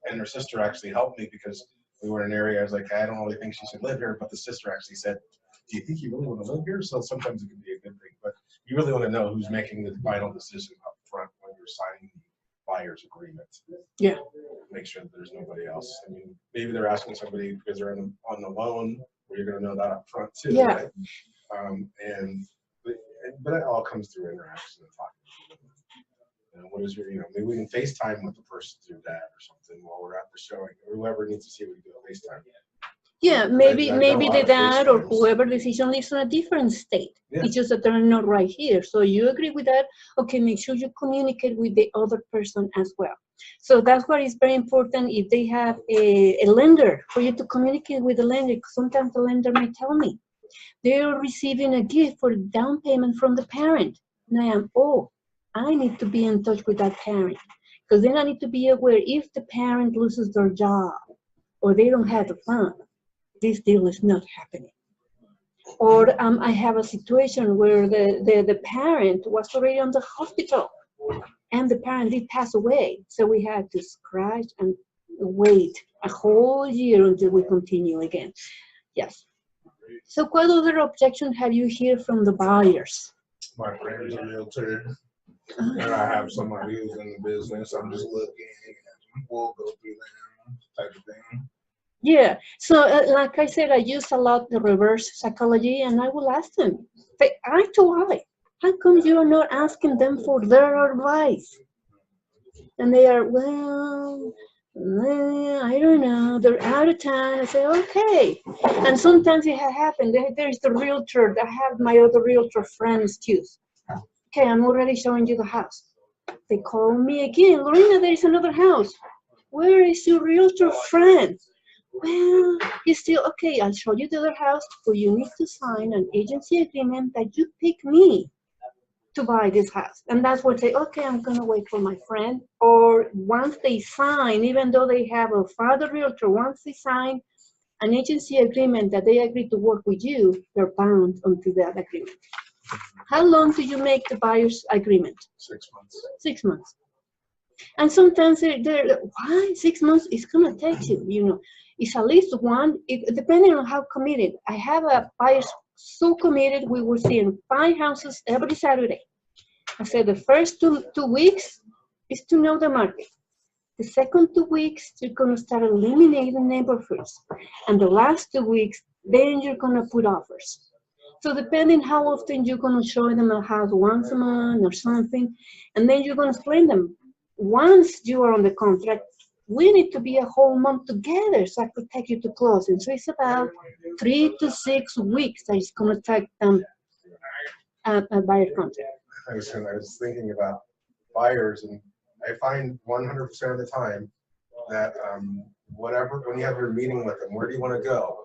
[SPEAKER 2] and her sister actually helped me because we were in an area. I was like, I don't really think she should live here, but the sister actually said, do you think you really want to live here? So sometimes it can be a good thing, but you really want to know who's making the final decision up front when you're signing the buyer's agreement.
[SPEAKER 1] Yeah.
[SPEAKER 2] Make sure that there's nobody else. I mean, maybe they're asking somebody because they're on the loan, where you're going to know that up front too.
[SPEAKER 1] Yeah.
[SPEAKER 2] Right? But it all comes through interaction and talking. What is your, maybe we can FaceTime with the person through dad or something while we're at the showing, or whoever needs to see what we do at FaceTime.
[SPEAKER 1] Yeah, maybe
[SPEAKER 2] I know a lot
[SPEAKER 1] the
[SPEAKER 2] of
[SPEAKER 1] dad or
[SPEAKER 2] FaceTimes.
[SPEAKER 1] whoever decision lives in a different state.
[SPEAKER 2] Yeah.
[SPEAKER 1] It's just that they're not right here. So you agree with that? Okay, make sure you communicate with the other person as well. So that's why it's very important if they have a lender, for you to communicate with the lender. Sometimes the lender may tell me they're receiving a gift for down payment from the parent. And I need to be in touch with that parent, because then I need to be aware if the parent loses their job or they don't have the fund, this deal is not happening. Or I have a situation where the parent was already on the hospital and the parent did pass away. So we had to scratch and wait a whole year until we continue again. Yes. So what other objection have you heard from the buyers?
[SPEAKER 7] My friend's a realtor, and I have somebody who's in the business. I'm just looking, we'll go through them type of thing.
[SPEAKER 1] Yeah, so like I said, I use a lot the reverse psychology, and I will ask them, eye to eye, how come you are not asking them for their advice? And they are, well, I don't know, they're out of time. I say, okay. And sometimes it has happened. There's the realtor. I have my other realtor friends too. Okay, I'm already showing you the house. They call me again, Lorena, there is another house. Where is your realtor friend? Well, he's still, okay, I'll show you the other house, but you need to sign an agency agreement that you pick me to buy this house. And that's what they say, okay, I'm gonna wait for my friend. Or once they sign, even though they have a father realtor, once they sign an agency agreement that they agree to work with you, they're bound onto that agreement. How long do you make the buyer's agreement?
[SPEAKER 2] 6 months.
[SPEAKER 1] 6 months. And sometimes they're why 6 months? It's gonna take you, it's at least one, depending on how committed. I have a buyer so committed, we were seeing 5 houses every Saturday. I said the first two weeks is to know the market. The second 2 weeks, you're gonna start eliminating neighborhoods. And the last 2 weeks, then you're gonna put offers. So depending how often you're gonna show them a house, once a month or something, and then you're gonna explain them. Once you are on the contract, we need to be a whole month together so I could take you to closing. So it's about 3 to 6 weeks that it's gonna take them a buyer contact.
[SPEAKER 2] I was thinking about buyers, and I find 100% of the time that whatever, when you have your meeting with them, where do you want to go?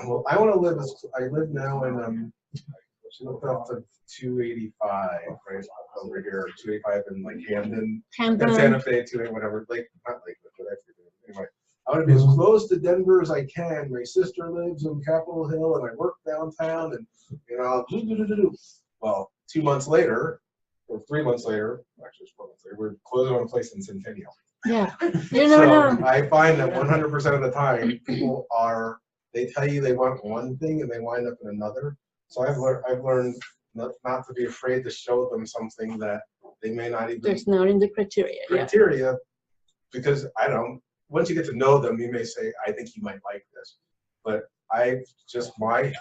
[SPEAKER 2] Well, I want to live, I live now in, she looked off the 285, right over here, 285 in like Camden, and Santa
[SPEAKER 1] Hamden,
[SPEAKER 2] Fe, 280, whatever, like, not Lakewood, but I forget. Anyway, I want to be as close to Denver as I can. My sister lives in Capitol Hill, and I work downtown, and, you know, well, 2 months later, or 3 months later, actually it's 4 months later, we're closing on a place in Centennial.
[SPEAKER 1] yeah, you never
[SPEAKER 2] So
[SPEAKER 1] know.
[SPEAKER 2] I find that 100% of the time, people are, they tell you they want one thing and they wind up in another. So I've learned not to be afraid to show them something that they may not even
[SPEAKER 1] There's not in the criteria, yeah.
[SPEAKER 2] criteria, because I don't, once you get to know them, you may say, I think you might like this. But I just, my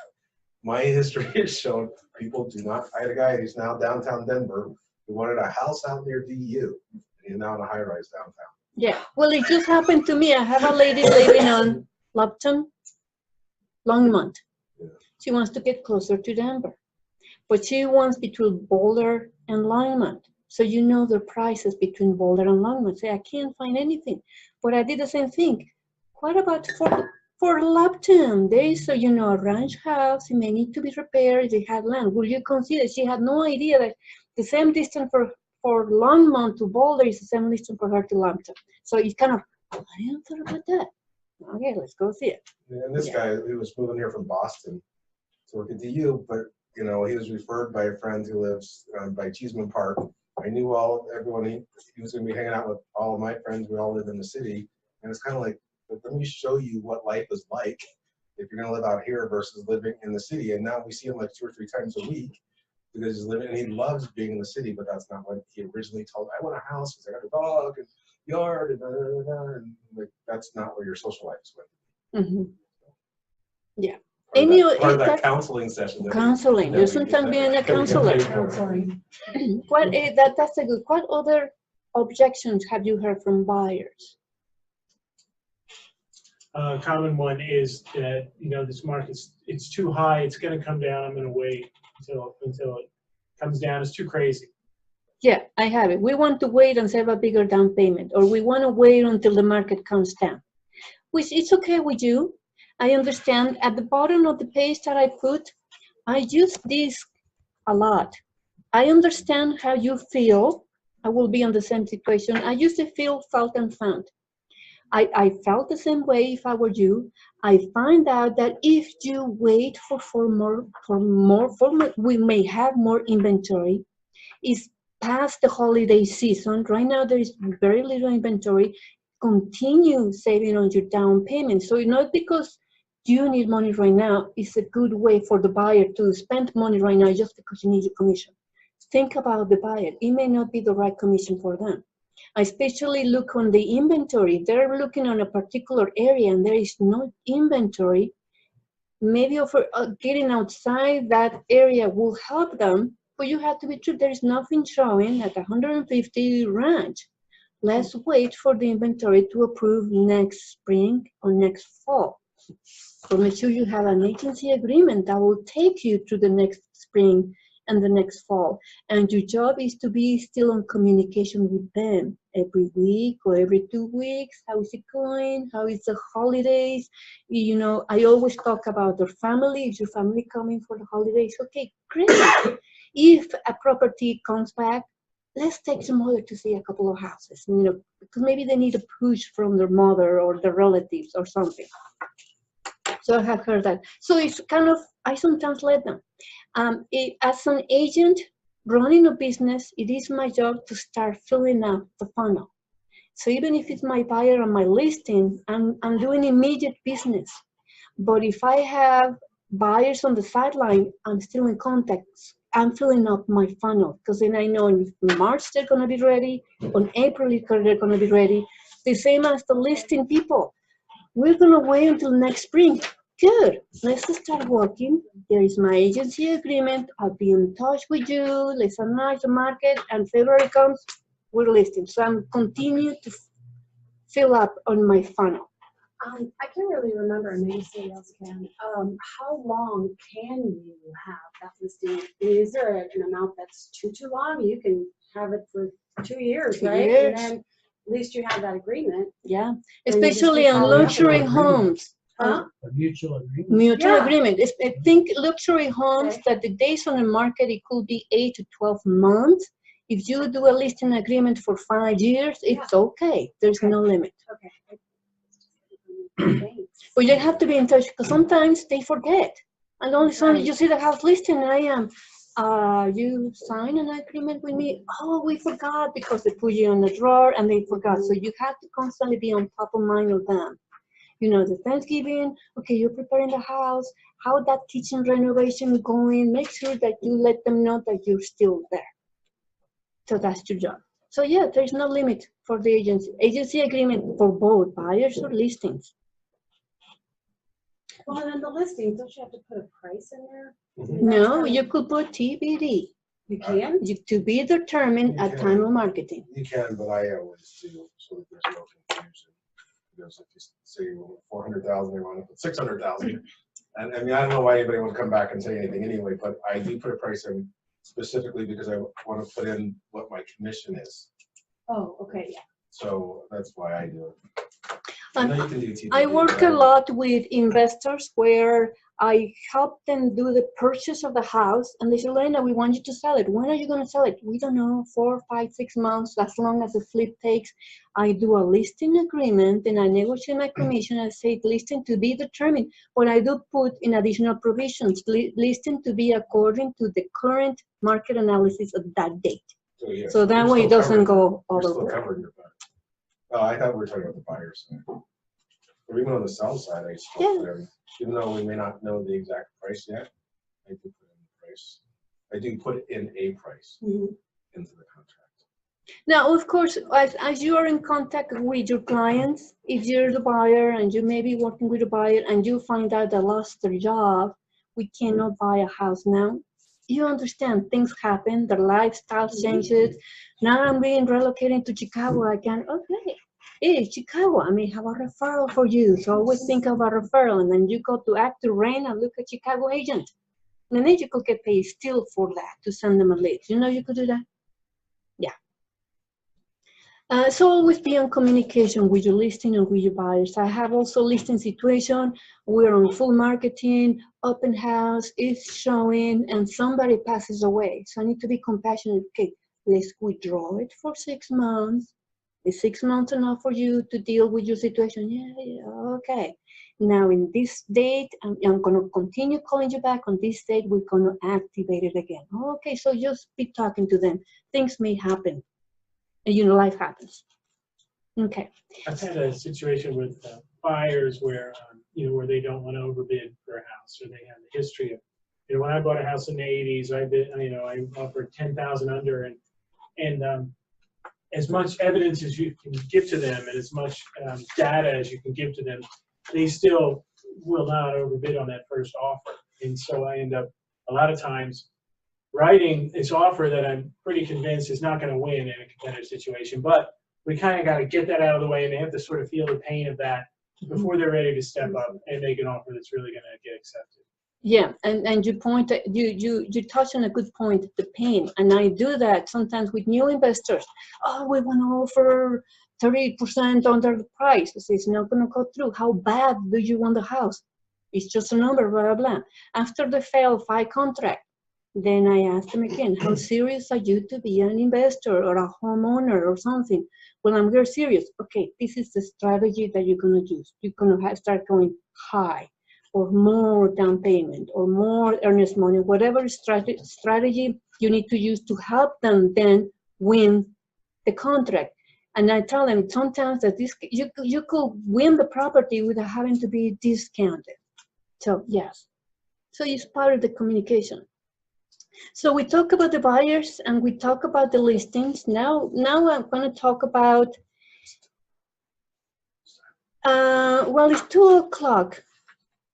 [SPEAKER 2] history has shown people do not. I had a guy who's now downtown Denver who wanted a house out near DU. He's now in a high-rise downtown.
[SPEAKER 1] Yeah, well, it just happened to me. I have a lady living on Lupton, Longmont.
[SPEAKER 2] Yeah.
[SPEAKER 1] She wants to get closer to Denver, but she wants between Boulder and Longmont. So you know the prices between Boulder and Longmont. Say, I can't find anything, but I did the same thing. What about for Lupton? There is a, you know, a ranch house. It may need to be repaired. They had land. Will you consider? She had no idea that the same distance for Longmont to Boulder is the same distance for her to Lupton. So it's kind of, I didn't thought about that. Okay, let's go see it.
[SPEAKER 2] And this guy, he was moving here from Boston to work at DU, but you know, he was referred by a friend who lives by Cheeseman Park. I knew everyone. He was going to be hanging out with all of my friends. We all live in the city, and it's kind of like, let me show you what life is like if you're going to live out here versus living in the city. And now we see him like 2 or 3 times a week because he's living, and he loves being in the city, but that's not what he originally told. I want a house because I got a dog and yard and and like that's not where your social life is going.
[SPEAKER 1] Mm-hmm. Yeah.
[SPEAKER 2] Part of that counseling session.
[SPEAKER 1] Counseling. You sometimes being a counselor.
[SPEAKER 6] Counseling.
[SPEAKER 1] What that's a good. What other objections have you heard from buyers?
[SPEAKER 5] Common one is that, you know, this market's, it's too high, it's gonna come down, I'm gonna wait until it comes down, it's too crazy.
[SPEAKER 1] Yeah, I have it. We want to wait and save a bigger down payment, or we want to wait until the market comes down, which it's okay with you. I understand. At the bottom of the page that I put, I use this a lot. I understand how you feel. I will be on the same situation. I used to feel, felt, and found. I felt the same way if I were you. I find out that if you wait for more, we may have more inventory. It's past the holiday season. Right now, there is very little inventory. Continue saving on your down payment. So not because you need money right now, it's a good way for the buyer to spend money right now just because you need your commission. Think about the buyer. It may not be the right commission for them. I especially look on the inventory. They're looking on a particular area and there is no inventory. Maybe getting outside that area will help them, but you have to be true. There's nothing showing at 150 ranch. Let's wait for the inventory to approve next spring or next fall. So make sure you have an agency agreement that will take you to the next spring and the next fall. And your job is to be still in communication with them every week or every 2 weeks. How is it going? How is the holidays? You know, I always talk about their family. Is your family coming for the holidays? Okay, great. If a property comes back, let's take the mother to see a couple of houses, you know, because maybe they need a push from their mother or their relatives or something. So I have heard that. So it's kind of, I sometimes let them. As an agent running a business, it is my job to start filling up the funnel. So even if it's my buyer on my listing, I'm doing immediate business. But if I have buyers on the sideline, I'm still in contact. I'm filling up my funnel because then I know in March they're going to be ready, on April they're going to be ready. The same as the listing people. We're going to wait until next spring. Good. Let's start working. There is my agency agreement. I'll be in touch with you. Let's analyze the market. And February comes, we're listing. So I'm continuing to fill up on my funnel.
[SPEAKER 6] I can't really remember, maybe somebody else can. How long can you have that listing? Is there an amount that's too long? You can have it for 2 years,
[SPEAKER 1] 2
[SPEAKER 6] right?
[SPEAKER 1] years.
[SPEAKER 6] And then at least you have that agreement.
[SPEAKER 1] Yeah,
[SPEAKER 6] And you just
[SPEAKER 1] especially
[SPEAKER 6] keep
[SPEAKER 1] on
[SPEAKER 6] following up
[SPEAKER 1] luxury
[SPEAKER 3] with it.
[SPEAKER 1] homes.
[SPEAKER 6] Huh?
[SPEAKER 3] A mutual agreement.
[SPEAKER 1] Mutual
[SPEAKER 6] Yeah.
[SPEAKER 1] agreement. I think luxury homes
[SPEAKER 6] Okay.
[SPEAKER 1] that the days on the market, it could be 8 to 12 months. If you do a listing agreement for 5 years, it's okay. There's
[SPEAKER 6] Okay.
[SPEAKER 1] no limit.
[SPEAKER 6] Okay. Thanks.
[SPEAKER 1] But you have to be in touch because sometimes they forget. And all of a sudden
[SPEAKER 6] Right.
[SPEAKER 1] you see the house listing and I am, you sign an agreement with me? Oh, we forgot because they put you in the drawer and they forgot. So you have to constantly be on top of mind of them. You know, the Thanksgiving, okay, you're preparing the house, how that kitchen renovation going, make sure that you let them know that you're still there. So that's your job. So yeah, there's no limit for the agency. Agency agreement for both buyers or listings.
[SPEAKER 6] Well, and then the listing, don't you have to put a price in there?
[SPEAKER 1] No, you could put TBD,
[SPEAKER 6] You can?
[SPEAKER 1] to be determined
[SPEAKER 2] You
[SPEAKER 1] at
[SPEAKER 2] can.
[SPEAKER 1] time of marketing.
[SPEAKER 2] You can, but I always do, so that there's no confusion. Because if you say you want 400,000, they want to put 600,000. And I mean, I don't know why anybody would come back and say anything anyway, but I do put a price in specifically because I want to put in what my commission is.
[SPEAKER 6] Oh, okay, yeah.
[SPEAKER 2] So that's why I do it. I know you can do TBD,
[SPEAKER 1] I work
[SPEAKER 2] but
[SPEAKER 1] a lot with investors where I help them do the purchase of the house and they say, Lena, we want you to sell it. When are you going to sell it? We don't know, 4, 5, 6 months, as long as the flip takes. I do a listing agreement and I negotiate my commission. I say listing to be determined, but I do put in additional provisions, listing to be according to the current market analysis of that date.
[SPEAKER 2] So, yeah,
[SPEAKER 1] So that
[SPEAKER 2] you're
[SPEAKER 1] way it
[SPEAKER 2] still
[SPEAKER 1] doesn't
[SPEAKER 2] covered.
[SPEAKER 1] go
[SPEAKER 2] You're still
[SPEAKER 1] overboard.
[SPEAKER 2] covered your buyer. Oh, I thought we were talking about the buyers. Or even on the sell side, I still
[SPEAKER 1] Yeah.
[SPEAKER 2] put in, even though we may not know the exact price yet, I do put in the price. I do put in a price
[SPEAKER 1] Mhm.
[SPEAKER 2] into the contract.
[SPEAKER 1] Now, of course, as you are in contact with your clients, if you're the buyer and you may be working with a buyer and you find out they lost their job, we cannot buy a house now. You understand things happen, their lifestyle changes. Now I'm being relocated to Chicago. I can, okay, hey, Chicago, I may have a referral for you. So always think of a referral. And then you go to Active Rain and look at Chicago agent. And then you could get paid still for that to send them a lead. You know you could do that? So always be on communication with your listing and with your buyers. I have also listing situation. We're on full marketing, open house, it's showing, and somebody passes away. So I need to be compassionate. Okay, let's withdraw it for 6 months. Is 6 months enough for you to deal with your situation? Yeah, okay. Now in this date, I'm going to continue calling you back. On this date, we're going to activate it again. Okay, so just be talking to them. Things may happen. You know, life happens. Okay.
[SPEAKER 5] I've had a situation with buyers where, where they don't want to overbid for a house, or they have a history of, when I bought a house in the 80s, I offered 10,000 under, and as much evidence as you can give to them, and as much data as you can give to them, they still will not overbid on that first offer. And so I end up, a lot of times, writing this offer that I'm pretty convinced is not going to win in a competitive situation, but we kind of got to get that out of the way, and they have to sort of feel the pain of that before they're ready to step up and make an offer that's really going to get accepted.
[SPEAKER 1] Yeah, and you point, you touch on a good point, the pain, and I do that sometimes with new investors. Oh, we want to offer 30% under the price. I say, it's not going to go through. How bad do you want the house? It's just a number, blah, blah, blah. After the failed 5 contract, then I ask them again, how serious are you to be an investor or a homeowner or something? Well, I'm very serious. Okay, this is the strategy that you're going to use. You're going to start going high or more down payment or more earnest money, whatever strategy you need to use to help them then win the contract. And I tell them sometimes that you could win the property without having to be discounted. So yes, so it's part of the communication. So we talk about the buyers and we talk about the listings. Now I'm going to talk about, well, it's 2:00.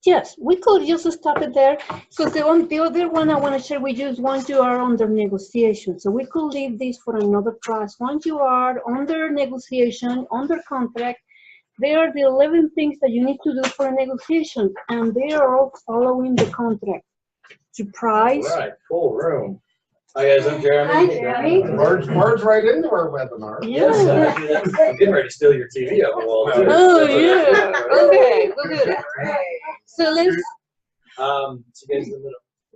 [SPEAKER 1] Yes, we could just stop it there because the other one I want to share with you is once you are under negotiation. So we could leave this for another class. Once you are under negotiation, under contract, They are the 11 things that you need to do for a negotiation, and they are all following the contract. To price.
[SPEAKER 8] All right, full room. Hi guys, I'm Jeremy.
[SPEAKER 6] Hi, Jeremy.
[SPEAKER 7] Merge right into our webinar.
[SPEAKER 8] Yes, I'm getting ready to steal your TV off the wall too.
[SPEAKER 1] Oh, yeah. Okay, we'll do that. So let's,
[SPEAKER 8] So guys,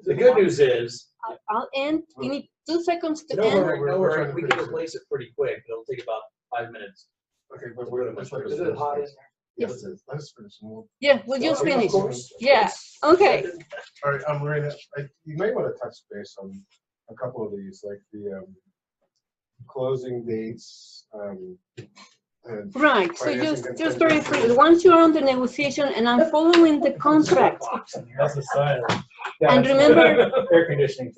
[SPEAKER 8] the good news is,
[SPEAKER 1] I'll end. You need 2 seconds to
[SPEAKER 8] no
[SPEAKER 1] end.
[SPEAKER 8] worry, we can replace it pretty quick. It'll take about 5 minutes.
[SPEAKER 2] Okay, but we're gonna.
[SPEAKER 8] Is it hot in there?
[SPEAKER 1] Yes.
[SPEAKER 2] Let's finish. And we'll-
[SPEAKER 1] Yeah, we'll just
[SPEAKER 8] Of
[SPEAKER 1] finish.
[SPEAKER 8] course.
[SPEAKER 1] Yeah, okay.
[SPEAKER 2] All right, Marina, you might want to touch base on a couple of these, like the closing dates. And
[SPEAKER 1] Right, so
[SPEAKER 2] financing
[SPEAKER 1] just very quickly, once you're on the negotiation and I'm following the contract,
[SPEAKER 5] That's a sign.
[SPEAKER 1] and remember,
[SPEAKER 5] Air conditioning.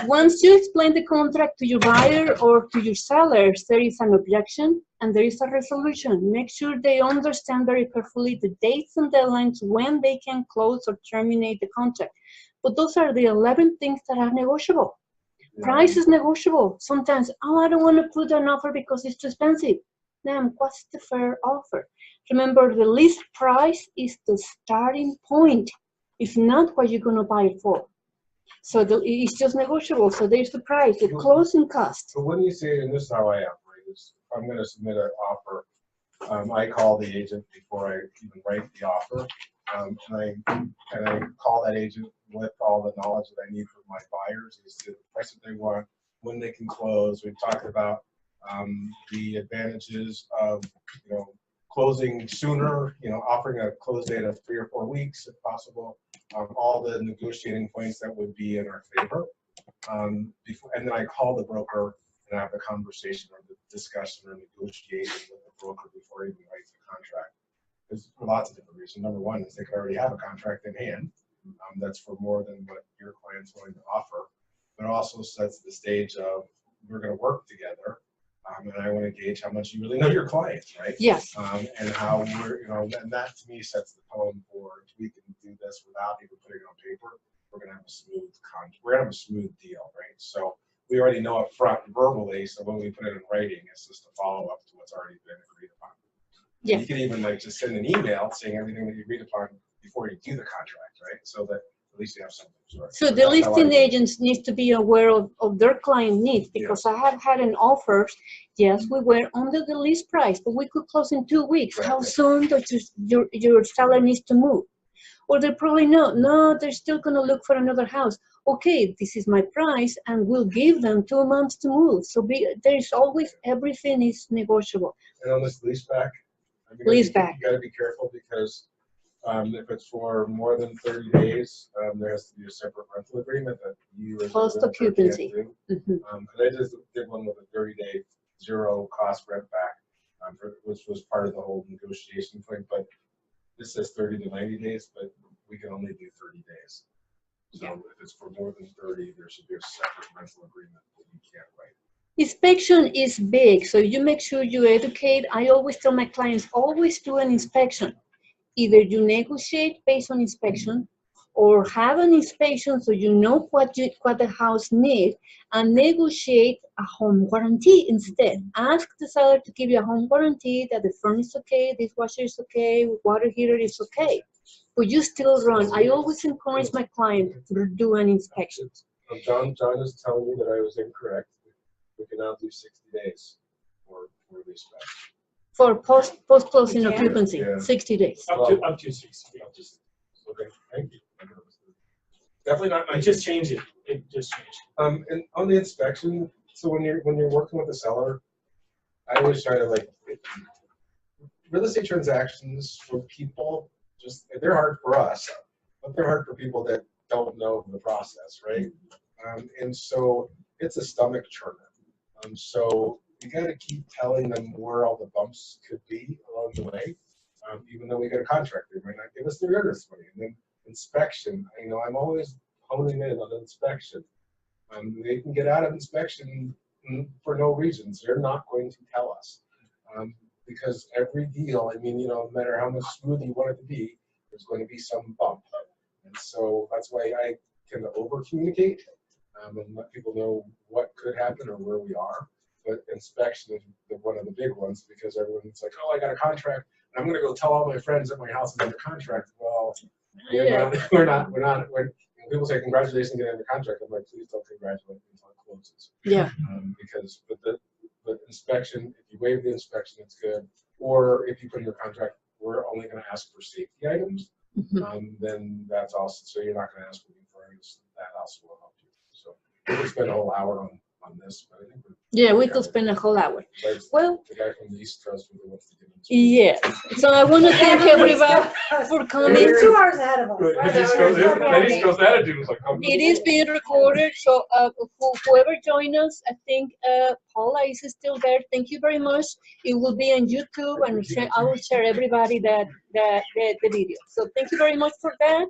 [SPEAKER 1] once you explain the contract to your buyer or to your sellers, there is an objection and there is a resolution. Make sure they understand very carefully the dates and deadlines when they can close or terminate the contract. But those are the 11 things that are negotiable. Price is negotiable. Sometimes, oh, I don't want to put an offer because it's too expensive. Then what's the fair offer? Remember, the list price is the starting point. If not, what you're going to buy it for. So it's just negotiable. So there's the price, the closing cost.
[SPEAKER 2] So when you say, and this is how I operate, is if I'm going to submit an offer, I call the agent before I even write the offer. And I call that agent with all the knowledge that I need from my buyers, is the price that they want, when they can close. We've talked about the advantages of, closing sooner, offering a close date of 3 or 4 weeks if possible, all the negotiating points that would be in our favor. And then I call the broker and have the conversation or the discussion or negotiation with the broker before he even writes the contract. There's lots of different reasons. Number one is they could already have a contract in hand that's for more than what your client's willing to offer. But it also sets the stage of, we're going to work together. And I want to gauge how much you really know your clients, right?
[SPEAKER 1] Yes.
[SPEAKER 2] And how we're, and that to me sets the tone for, if we can do this without even putting it on paper, we're going to have a smooth we're going to have a smooth deal, right? So we already know up front verbally, so when we put it in writing, it's just a follow up to what's already been agreed upon.
[SPEAKER 1] Yeah.
[SPEAKER 2] You can even just send an email saying everything that you agreed upon before you do the contract, right? So that at least you have something.
[SPEAKER 1] So the listing agents need to be aware of their client needs, because I have had an offer. Yes, we were under the list price, but we could close in 2 weeks. How soon does your seller needs to move? Or they're probably no, they're still going to look for another house. Okay, this is my price, and we'll give them 2 months to move. So there's always, everything is negotiable.
[SPEAKER 2] And on this lease back,
[SPEAKER 1] Lease back.
[SPEAKER 2] You got to be careful, because if it's for more than 30 days, there has to be a separate rental agreement that you as a
[SPEAKER 1] Post
[SPEAKER 2] realtor can't
[SPEAKER 1] occupancy.
[SPEAKER 2] do.
[SPEAKER 1] Mhm.
[SPEAKER 2] And I just did one with a 30-day zero cost rent back, which was part of the whole negotiation thing. But this says 30 to 90 days, but we can only do 30 days. So if it's for more than 30, there should be a separate rental agreement that you can't write.
[SPEAKER 1] Inspection is big, so you make sure you educate. I always tell my clients, always do an inspection. Either you negotiate based on inspection, or have an inspection so you know what the house needs, and negotiate a home warranty instead. Ask the seller to give you a home warranty that the furnace is okay, dishwasher is okay, water heater is okay. But you still run. I always encourage my client to do an inspection.
[SPEAKER 2] John is telling me that I was incorrect. We can now do 60 days for lease back.
[SPEAKER 1] For post-closing
[SPEAKER 6] Yeah.
[SPEAKER 1] occupancy,
[SPEAKER 2] Yeah.
[SPEAKER 1] 60 days.
[SPEAKER 5] Up to 60.
[SPEAKER 2] Okay, thank you. Definitely not.
[SPEAKER 5] I just changed it. It just changed.
[SPEAKER 2] And on the inspection, so when you're working with the seller, I always try to real estate transactions for people, they're hard for us, but they're hard for people that don't know the process, right? And so it's a stomach churner. So you got to keep telling them where all the bumps could be along the way. Even though we got a contract, they might not give us the earnest money. And then inspection, I'm always honing in on inspection. They can get out of inspection for no reasons. They're not going to tell us. Because every deal, no matter how much smooth you want it to be, there's going to be some bump. And so that's why I tend to over communicate and let people know what could happen or where we are. But inspection is one of the big ones, because everyone's like, oh, I got a contract, I'm gonna go tell all my friends that my house is under contract. Well,
[SPEAKER 1] Yeah.
[SPEAKER 2] we're not, when people say congratulations getting under contract, I'm like, please don't congratulate me until it closes.
[SPEAKER 1] Yeah.
[SPEAKER 2] Because with the inspection, if you waive the inspection, it's good. Or if you put in your contract, we're only gonna ask for safety items, then that's also, so you're not gonna ask for furnace, that also will help you. So we could spend a whole hour on this, but I think we're.
[SPEAKER 1] Yeah, we could spend a whole hour.
[SPEAKER 2] Like,
[SPEAKER 1] Well,
[SPEAKER 2] the guy from the East Coast really wants to get into.
[SPEAKER 1] yeah. So I want to thank everybody for coming.
[SPEAKER 6] You're 2 hours ahead of us.
[SPEAKER 2] The East Coast attitude was like.
[SPEAKER 1] It is being recorded, so whoever joined us, I think Paula is still there. Thank you very much. It will be on YouTube, and I will share everybody the video. So thank you very much for that.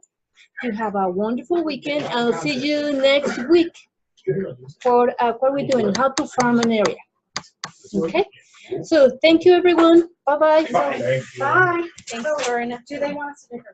[SPEAKER 1] You have a wonderful weekend. I'll see you next week for what we're doing, how to farm an area. Okay. So thank you, everyone. Bye bye.
[SPEAKER 2] Thank you.
[SPEAKER 6] Bye.
[SPEAKER 1] Thanks, Lorna.
[SPEAKER 6] Do they want us to take our